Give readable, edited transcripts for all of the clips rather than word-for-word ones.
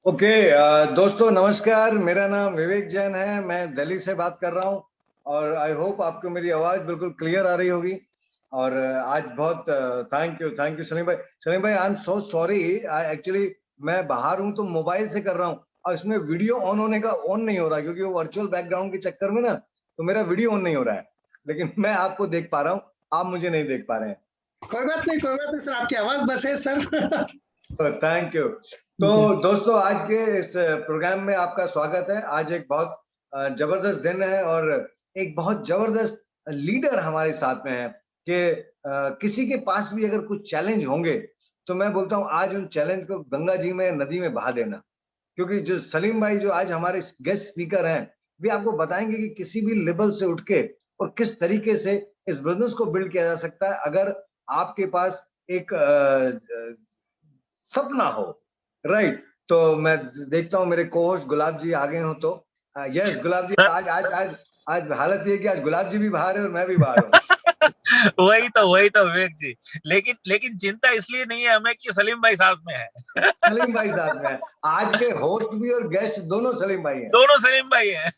Okay दोस्तों नमस्कार। मेरा नाम विवेक जैन है। मैं दिल्ली से बात कर रहा हूँ और आई होप आपको मेरी आवाज़ बिल्कुल क्लियर आ रही होगी। और आज बहुत थैंक यू सलीम भाई। सलीम भाई, I am so sorry. Actually मैं बाहर हूँ तो मोबाइल से कर रहा हूँ और इसमें वीडियो ऑन होने का ऑन नहीं हो रहा, क्योंकि वो वर्चुअल बैकग्राउंड के चक्कर में ना, तो मेरा वीडियो ऑन नहीं हो रहा है। लेकिन मैं आपको देख पा रहा हूँ, आप मुझे नहीं देख पा रहे हैं। कोई बात नहीं सर, आपकी आवाज बस है सर। Thank you. तो दोस्तों, आज के इस प्रोग्राम में आपका स्वागत है। आज एक बहुत जबरदस्त दिन है और एक बहुत जबरदस्त लीडर हमारे साथ में है कि किसी के पास भी अगर कुछ चैलेंज होंगे तो मैं बोलता हूँ आज उन चैलेंज को गंगा जी में, नदी में बहा देना। क्योंकि जो सलीम भाई जो आज हमारे गेस्ट स्पीकर हैं, वे आपको बताएंगे कि किसी भी लेवल से उठ के और किस तरीके से इस बिजनेस को बिल्ड किया जा सकता है अगर आपके पास एक सपना हो। राइट। तो मैं देखता हूँ मेरे कोच गुलाब जी आ गए हो तो यस गुलाब जी, आज आज आज आज हालत ये है कि आज गुलाब जी भी बाहर है और मैं भी बाहर हूँ। वही तो विवेक जी। लेकिन लेकिन चिंता इसलिए नहीं है हमें कि सलीम भाई साथ में है। सलीम भाई साथ में है। आज के होस्ट भी और गेस्ट दोनों सलीम भाई हैं। दोनों सलीम भाई हैं।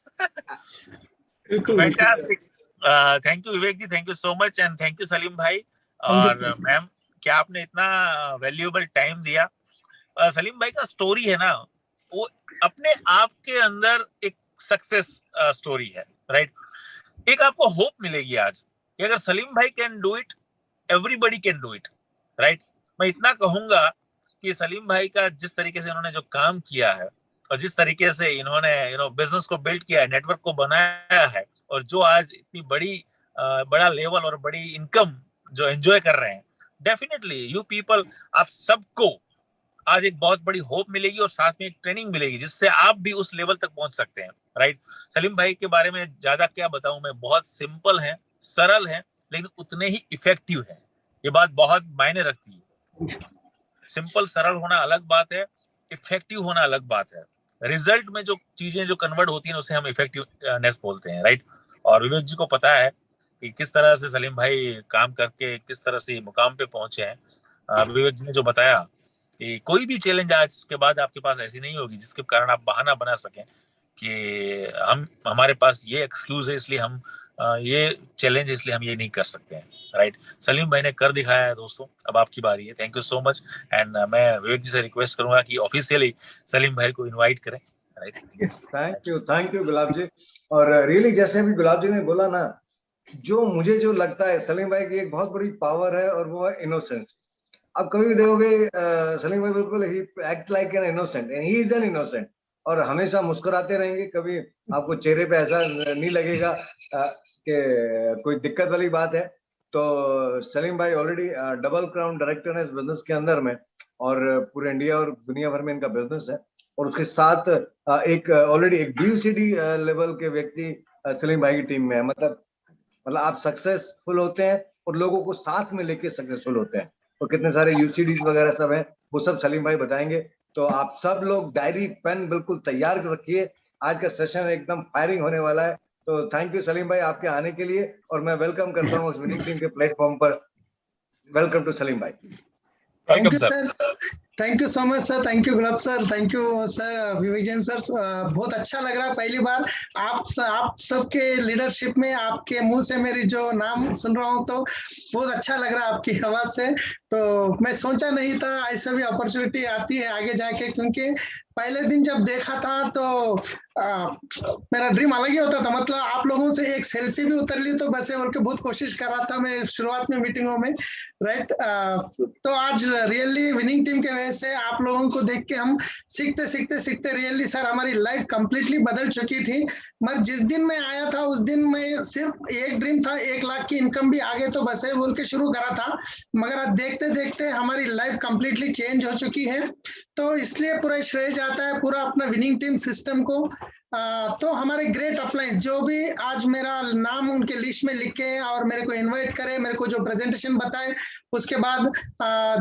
Fantastic. Thank you Vivek ji, thank you so much and thank you Salim भाई। और मैम, क्या आपने इतना वैल्यूएबल टाइम दिया। सलीम भाई का स्टोरी है ना, वो अपने आप के अंदर एक सक्सेस स्टोरी है। राइट। एक आपको होप मिलेगी आज कि अगर सलीम भाई can do it, everybody can do it. Right. मैं इतना कहूंगा कि सलीम भाई का जिस तरीके से इन्होंने जो काम किया है और जिस तरीके से इन्होंने बिजनेस को बिल्ड किया है, नेटवर्क को बनाया है, और जो आज इतनी बड़ा लेवल और बड़ी इनकम जो एंजॉय कर रहे हैं, डेफिनेटली यू पीपल, आप सबको आज एक बहुत बड़ी होप मिलेगी और साथ में एक ट्रेनिंग मिलेगी जिससे आप भी उस लेवल तक पहुंच सकते हैं। राइट। सलीम भाई के बारे में ज्यादा क्या बताऊं मैं, बहुत सिंपल है, सरल है, लेकिन उतने ही इफेक्टिव है। ये बात बहुत मायने रखती है। सिंपल सरल होना अलग बात है, इफेक्टिव होना अलग बात है। रिजल्ट में जो चीजें जो कन्वर्ट होती हैं उसे हम इफेक्टिवनेस बोलते हैं। राइट। और विवेक जी को पता है कि किस तरह से सलीम भाई काम करके किस तरह से मुकाम पे पहुंचे हैं। विवेक जी ने जो बताया कि कोई भी चैलेंज आज के बाद आपके पास ऐसी नहीं होगी जिसके कारण आप बहाना बना सकें कि हमारे पास ये एक्सक्यूज है इसलिए हम ये चैलेंज है इसलिए हम ये नहीं कर सकते हैं। राइट। सलीम भाई ने कर दिखाया है दोस्तों, अब आपकी बारी है। Thank you so much and मैं विवेक जी से रिक्वेस्ट करूंगा कि ऑफिशियली सलीम भाई को इनवाइट करें। राइट। थैंक यू गुलाब जी। और रियली जैसे अभी गुलाब जी ने बोला ना, जो मुझे जो लगता है सलीम भाई की एक बहुत बड़ी पावर है और वो है इनोसेंस। आप कभी भी देखोगे सलीम भाई बिल्कुल ही act like an innocent and he is an innocent, और हमेशा मुस्कुराते रहेंगे। कभी आपको चेहरे पे ऐसा नहीं लगेगा कि कोई दिक्कत वाली बात है। तो सलीम भाई ऑलरेडी डबल क्राउन डायरेक्टर है इस बिजनेस के अंदर में, और पूरे इंडिया और दुनिया भर में इनका बिजनेस है। और उसके साथ एक ऑलरेडी एक डीयूसीडी लेवल के व्यक्ति सलीम भाई की टीम में है। मतलब आप सक्सेसफुल होते हैं और लोगों को साथ में लेके सक्सेसफुल होते हैं। तो कितने सारे यूसीडीज वगैरह सब हैं, वो सब सलीम भाई बताएंगे। तो आप सब लोग डायरी पेन बिल्कुल तैयार कर रखिए, आज का सेशन एकदम फायरिंग होने वाला है। तो थैंक यू सलीम भाई आपके आने के लिए, और मैं वेलकम करता हूँ उस विनिंग टीम के प्लेटफॉर्म पर। Welcome to Salim bhai. Thank you sir, thank you so much sir, thank you Gulab sir, thank you sir विवेजन सर। बहुत अच्छा लग रहा है पहली बार आप सबके लीडरशिप में आपके मुंह से मेरी जो नाम सुन रहा हूँ, तो बहुत अच्छा लग रहा है आपकी आवाज से। तो मैं सोचा नहीं था ऐसा भी अपॉर्चुनिटी आती है आगे जाके, क्योंकि पहले दिन जब देखा था तो मेरा ड्रीम अलग ही होता था। मतलब आप लोगों से एक सेल्फी भी उतर ली तो बस बोल के बहुत कोशिश कर रहा था मैं शुरुआत में मीटिंगों में। राइट। तो आज रियली विनिंग टीम के वजह से आप लोगों को देख के हम सीखते सीखते सीखते रियली सर हमारी लाइफ कंप्लीटली बदल चुकी थी। मैं जिस दिन मैं आया था उस दिन मैं सिर्फ एक ड्रीम था, 1 लाख की इनकम भी आगे तो बस है बोल के शुरू करा था, मगर आज देखते देखते हमारी लाइफ कंप्लीटली चेंज हो चुकी है। तो इसलिए पूरा श्रेय जाता है पूरा अपना विनिंग टीम सिस्टम को। तो हमारे ग्रेट अपलाइन जो भी आज मेरा नाम उनके लिस्ट में लिखे और मेरे को इनवाइट करे, मेरे को जो प्रेजेंटेशन बताए, उसके बाद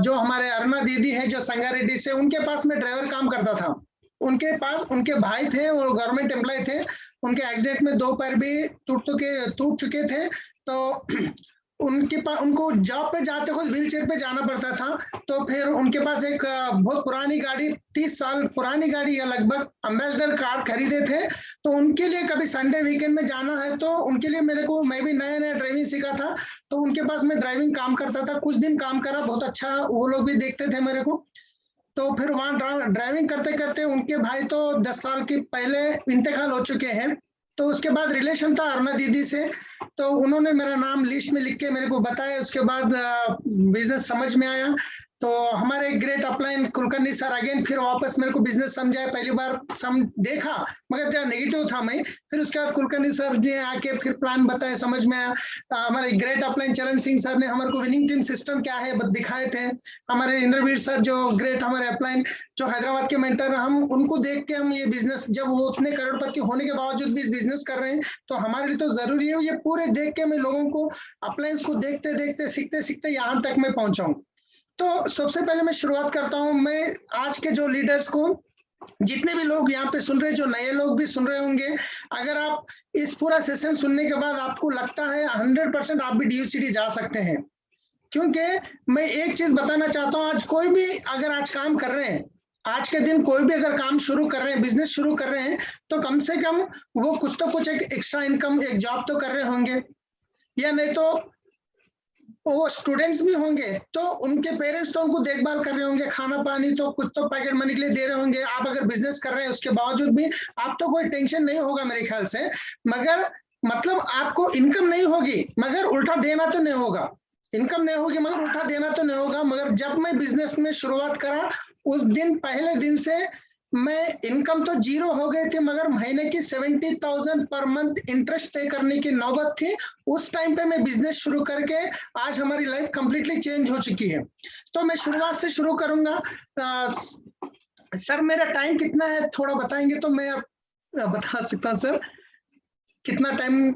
जो हमारे अरुणा दीदी है जो संगारेड्डी से, उनके पास में ड्राइवर काम करता था। उनके पास उनके भाई थे, वो गवर्नमेंट एम्प्लॉय थे, उनके एक्सीडेंट में 2 पैर भी टूट चुके थे। तो उनको जॉब पे जाते हुए व्हील चेयर पे जाना पड़ता था। तो फिर उनके पास एक बहुत पुरानी गाड़ी, 30 साल पुरानी गाड़ी या लगभग एम्बेसडर कार खरीदे थे। तो उनके लिए कभी संडे वीकेंड में जाना है तो उनके लिए मैं भी नया नया ड्राइविंग सीखा था, तो उनके पास मैं ड्राइविंग काम करता था। कुछ दिन काम करा, बहुत अच्छा, वो लोग भी देखते थे मेरे को। तो फिर वहां ड्राइविंग करते करते उनके भाई तो 10 साल के पहले इंतकाल हो चुके हैं। तो उसके बाद रिलेशन था अरुणा दीदी से, तो उन्होंने मेरा नाम लिस्ट में लिख के मेरे को बताया। उसके बाद बिजनेस समझ में आया। तो हमारे great upline Kulkarni sir again फिर वापस मेरे को बिजनेस समझाया। पहली बार देखा मगर जब नेगेटिव था मैं, फिर उसके बाद कुलकर्णी सर ने आके फिर प्लान बताया, समझ में आया। हमारे ग्रेट अपलाइन चरण सिंह सर ने हमारे को विनिंग टीम सिस्टम क्या है दिखाए थे। हमारे इंद्रवीर सर जो ग्रेट हमारे अपलाइन जो हैदराबाद के मेंटर, हम उनको देख के हम ये बिजनेस, जब वो उतने करोड़पति होने के बावजूद भी इस बिजनेस कर रहे हैं तो हमारे लिए तो जरूरी है। ये पूरे देख के मैं लोगों को अपलाइंस को देखते देखते सीखते सीखते यहाँ तक मैं पहुंचा हूँ। तो सबसे पहले मैं शुरुआत करता हूँ, मैं आज के जो लीडर्स को, जितने भी लोग यहाँ पे सुन रहे, जो नए लोग भी सुन रहे होंगे, अगर आप इस पूरा सेशन सुनने के बाद आपको लगता है 100% आप भी DUCD जा सकते हैं। क्योंकि मैं एक चीज बताना चाहता हूँ, आज कोई भी अगर आज काम कर रहे हैं, आज के दिन कोई भी अगर काम शुरू कर रहे हैं, बिजनेस शुरू कर रहे हैं, तो कम से कम वो कुछ तो कुछ एक एक्स्ट्रा इनकम, एक जॉब तो कर रहे होंगे, या नहीं तो वो स्टूडेंट्स भी होंगे तो उनके पेरेंट्स तो उनको देखभाल कर रहे होंगे, खाना पानी तो कुछ तो पैकेट मनी के लिए दे रहे होंगे। आप अगर बिजनेस कर रहे हैं उसके बावजूद भी आप तो कोई टेंशन नहीं होगा मेरे ख्याल से, मगर मतलब आपको इनकम नहीं होगी मगर उल्टा देना तो नहीं होगा। इनकम नहीं होगी मगर उल्टा देना तो नहीं होगा। मगर जब मैं बिजनेस में शुरुआत करा उस दिन, पहले दिन से मैं इनकम तो 0 हो गई थी, मगर महीने की 70,000 पर मंथ इंटरेस्ट पे करने की नौबत थी। उस टाइम पे मैं बिजनेस शुरू करके आज हमारी लाइफ कंप्लीटली चेंज हो चुकी है। तो मैं शुरुआत से शुरू करूंगा। सर मेरा टाइम कितना है थोड़ा बताएंगे तो मैं बता सकता हूँ। सर कितना टाइम?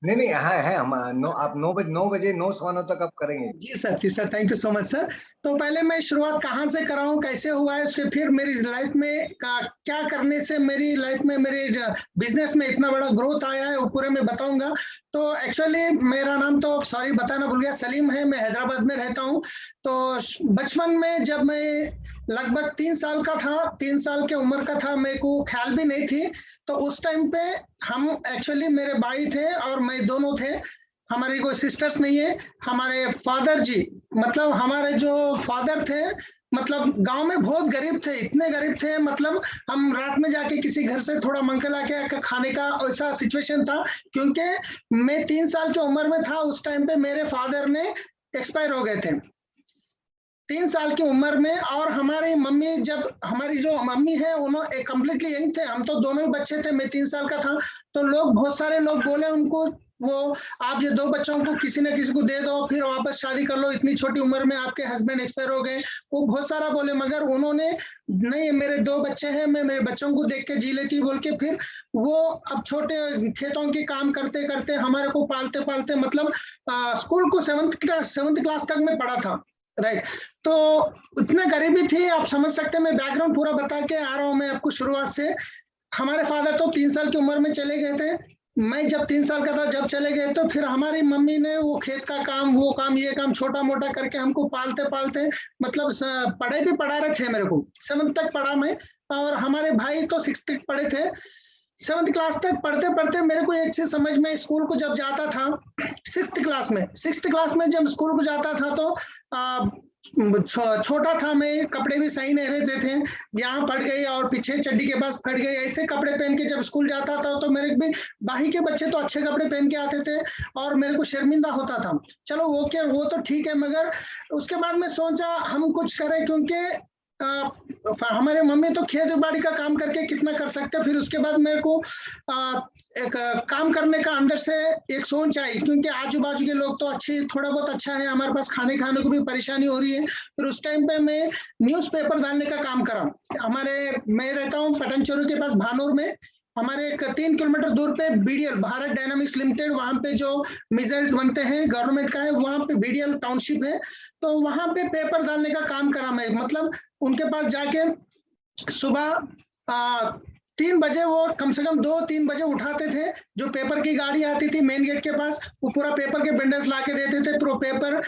नहीं है हम आप 9 बजे 9:15 तक आप करेंगे। जी sir, thank you so much sir. तो पहले मैं शुरुआत कहाँ से कर रहा हूँ, कैसे हुआ है, उसके फिर मेरी लाइफ में क्या करने से मेरी लाइफ में, मेरे बिजनेस में इतना बड़ा ग्रोथ आया है, वो पूरे मैं बताऊंगा। तो एक्चुअली मेरा नाम तो सॉरी बताना भूल गया, सलीम है, मैं हैदराबाद में रहता हूँ। तो बचपन में जब मैं लगभग 3 साल का था, 3 साल की उम्र का था, मेरे को ख्याल भी नहीं थी। तो उस टाइम पे हम एक्चुअली मेरे भाई थे और मैं दोनों थे, हमारी कोई सिस्टर्स नहीं है। हमारे फादर जी, मतलब हमारे जो फादर थे, मतलब गांव में बहुत गरीब थे, इतने गरीब थे, मतलब हम रात में जाके किसी घर से थोड़ा मंगल आके खाने का ऐसा सिचुएशन था। क्योंकि मैं 3 साल की उम्र में था उस टाइम पे मेरे फादर ने एक्सपायर हो गए थे 3 साल की उम्र में। और हमारी मम्मी, जब हमारी जो मम्मी है उन्होंने कम्प्लीटली यंग थे, हम तो दोनों ही बच्चे थे, मैं 3 साल का था। तो लोग, बहुत सारे लोग बोले उनको, वो आप ये 2 बच्चों को किसी न किसी को दे दो, फिर वापस शादी कर लो, इतनी छोटी उम्र में आपके हस्बैंड एक्सपायर हो गए, वो बहुत सारा बोले। मगर उन्होंने नहीं, मेरे 2 बच्चे हैं, मैं मेरे बच्चों को देख के जी लेती बोल के, फिर वो अब छोटे खेतों के काम करते करते हमारे को पालते पालते, मतलब स्कूल को 7th क्लास तक में पढ़ा था, राइट। तो इतने गरीबी थी, आप समझ सकते हैं। मैं बैकग्राउंड पूरा बता के आ रहा हूँ मैं आपको शुरुआत से। हमारे फादर तो 3 साल की उम्र में चले गए थे, मैं जब 3 साल का था जब चले गए, तो फिर हमारी मम्मी ने वो खेत का काम, वो काम, ये काम छोटा मोटा करके हमको पालते पालते, मतलब पढ़ाई भी पढ़ा रहे थे मेरे को, 7th तक पढ़ा मैं। और हमारे भाई तो 6th तक पढ़े थे। 7th क्लास तक पढ़ते पढ़ते मेरे को एक चीज समझ में, स्कूल को जब जाता था 6th क्लास में जब स्कूल को जाता था तो छोटा था मैं, कपड़े भी सही नहीं रहते थे, यहाँ फट गई और पीछे चड्डी के पास फट गई, ऐसे कपड़े पहन के जब स्कूल जाता था तो मेरे भी भाई के बच्चे तो अच्छे कपड़े पहन के आते थे और मेरे को शर्मिंदा होता था। चलो वो तो ठीक है, मगर उसके बाद मैं सोचा हम कुछ करें, क्योंकि हमारे मम्मी तो खेती बाड़ी का काम करके कितना कर सकते। फिर उसके बाद मेरे को एक काम करने का अंदर से एक सोच आई, क्योंकि आजू बाजू के लोग तो अच्छे, थोड़ा बहुत अच्छा है, हमारे पास खाने को भी परेशानी हो रही है। फिर उस टाइम पे मैं न्यूज़पेपर डालने का काम करा। मैं रहता हूँ पटनचोरू के पास भानोर में, हमारे 3 किलोमीटर दूर पे BDL भारत डायनामिक्स लिमिटेड, वहां पे जो मिसाइल्स बनते हैं गवर्नमेंट का है, वहां पे BDL टाउनशिप है, तो वहां पे पेपर डालने का काम करा मैं। मतलब उनके पास जाके सुबह 3 बजे वो कम से कम 2-3 बजे उठाते थे, जो पेपर की गाड़ी आती थी मेन गेट के पास, वो पूरा पेपर के बंडल्स ला के देते थे, प्रो पेपर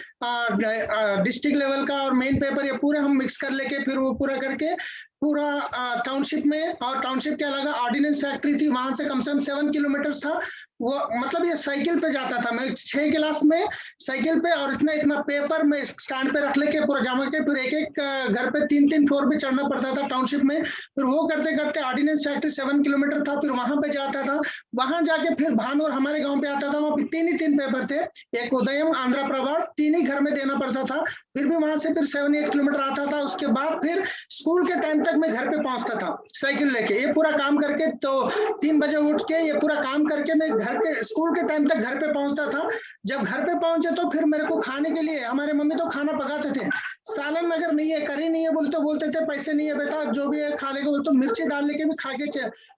डिस्ट्रिक्ट लेवल का और मेन पेपर ये पूरे हम मिक्स कर लेके फिर वो पूरा करके पूरा टाउनशिप में, और टाउनशिप के अलावा ऑर्डिनेंस फैक्ट्री थी, वहां से कम से कम 7 किलोमीटर था वो, मतलब ये साइकिल पे जाता था मैं 6 क्लास में साइकिल पे, और इतना इतना पेपर में स्टैंड पे रख लेके पूरा जमा के फिर एक एक घर पे 3-3 फ्लोर पे चढ़ना पड़ता था टाउनशिप में। फिर वो करते करते ऑर्डिनेंस फैक्ट्री 7 किलोमीटर था, फिर वहां पे जाता था, वहां जाके फिर भानौर हमारे गाँव पे आता था, वहां पे 3 पेपर थे, एक उदयम, आंध्र प्रभात, 3 ही घर में देना पड़ता था। फिर भी वहां से फिर 7-8 किलोमीटर आता था, उसके बाद फिर स्कूल के टाइम तक मैं घर पे पहुंचता था साइकिल लेके, ये पूरा काम करके। तो 3 बजे उठ के ये पूरा काम करके मैं घर के स्कूल के टाइम तक घर पे पहुंचता था। जब घर पे पहुंचे तो फिर मेरे को खाने के लिए हमारे मम्मी तो खाना पकाते थे, सालन अगर नहीं है, करी नहीं है बोलते थे पैसे नहीं है बेटा, जो भी है खा लेके, बोलते मिर्ची डाल लेके भी खा के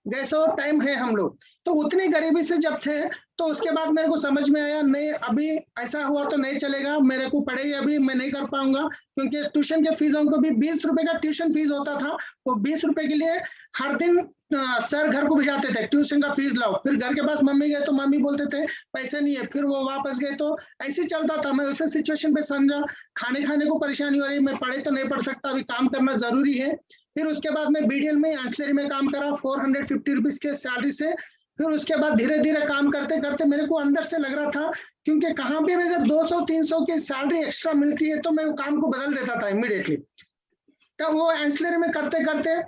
गए, सो टाइम है हम लोग। तो उतनी गरीबी से जब थे, तो उसके बाद मेरे को समझ में आया नहीं अभी ऐसा हुआ तो नहीं चलेगा, मेरे को पढ़ाई अभी मैं नहीं कर पाऊंगा, क्योंकि ट्यूशन के फीसों को भी 20 रुपए का ट्यूशन फीस होता था, वो 20 रुपए के लिए हर दिन सर घर को भिजाते थे, ट्यूशन का फीस लाओ, फिर घर के पास मम्मी गए तो मम्मी बोलते थे पैसे नहीं है, फिर वो वापस गए, तो ऐसे चलता था। मैं उसे सिचुएशन पे समझा, खाने को परेशानी हो रही, मैं पढ़े तो नहीं पढ़ सकता, अभी काम करना जरूरी है। फिर उसके बाद मैं बीडीएल में एंसिलरी में काम करा 450 रुपीज के सैलरी से। फिर उसके बाद धीरे धीरे काम करते करते मेरे को अंदर से लग रहा था, क्योंकि कहाँ पे अगर 200-300 की सैलरी एक्स्ट्रा मिलती है तो मैं वो काम को बदल देता था इमीडिएटली। तो वो एंसिलरी में करते करते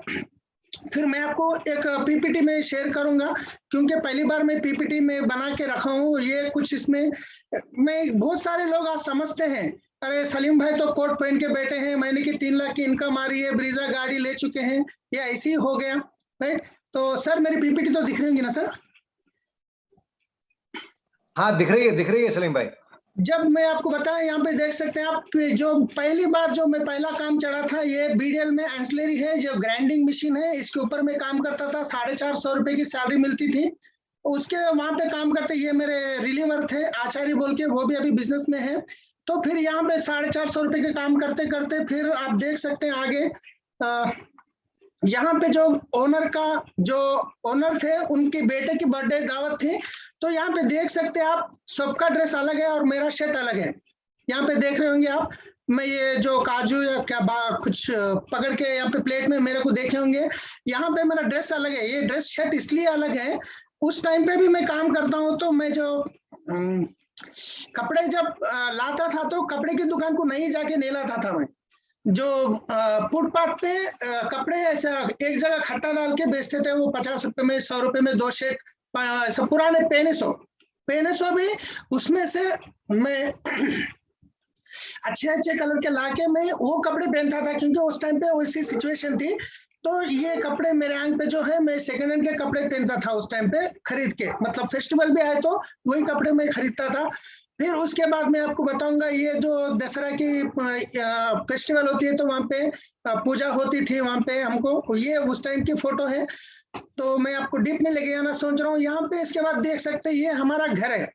फिर मैं आपको एक पीपीटी में शेयर करूंगा, क्योंकि पहली बार मैं पीपीटी में बना के रखा हूँ ये कुछ, इसमें मैं बहुत सारे लोग आज समझते हैं अरे सलीम भाई तो कोट पहन के बैठे हैं, महीने की 3 लाख की इनकम आ रही है, ब्रीजा गाड़ी ले चुके हैं, ये ऐसे ही हो गया, राइट। तो सर मेरी पीपीटी तो दिख रही होंगी ना सर? हाँ दिख रही है सलीम भाई। जब मैं आपको बताया, यहाँ पे देख सकते हैं आप, जो पहली बार जो मैं पहला काम चढ़ा था ये बीडीएल में एंसिलरी है, जो ग्राइंडिंग मशीन है, इसके ऊपर मैं काम करता था, 450 रुपए की सैलरी मिलती थी। उसके वहां पे काम करते, ये मेरे रिलीवर थे आचार्य बोल के, वो भी अभी बिजनेस में है। तो फिर यहाँ पे 450 रुपए के काम करते करते फिर आप देख सकते हैं आगे, यहाँ पे जो ओनर थे उनके बेटे की बर्थडे दावत थी, तो यहाँ पे देख सकते हैं आप सबका ड्रेस अलग है और मेरा शर्ट अलग है। यहाँ पे देख रहे होंगे आप, मैं ये जो काजू या क्या कुछ पकड़ के यहाँ पे प्लेट में मेरे को देखे होंगे, यहाँ पे मेरा ड्रेस अलग है, ये ड्रेस शर्ट इसलिए अलग है, उस टाइम पे भी मैं काम करता हूँ, तो मैं जो कपड़े जब लाता था तो कपड़े की दुकान को नहीं जाके नहीं लाता था मैं, जो फुटपाथ पे कपड़े ऐसा एक जगह खट्टा डाल के बेचते थे, वो 50 रुपए में 100 रुपए में 2 शर्ट, सब पुराने पेनेसो भी उसमें से मैं अच्छे कलर के लाके मैं वो कपड़े पहनता था, क्योंकि उस टाइम पे वैसी सिचुएशन थी। तो ये कपड़े मेरे आंख पे जो है, मैं सेकंड हैंड के कपड़े पहनता था उस टाइम पे खरीद के, मतलब फेस्टिवल भी आए तो वही कपड़े मैं खरीदता था। फिर उसके बाद मैं आपको बताऊंगा, ये जो दशहरा की फेस्टिवल होती है तो वहाँ पे पूजा होती थी, वहाँ पे हमको, ये उस टाइम की फोटो है। तो मैं आपको डीप में लेके जाना सोच रहा हूँ यहाँ पे। इसके बाद देख सकते हैं ये हमारा घर है,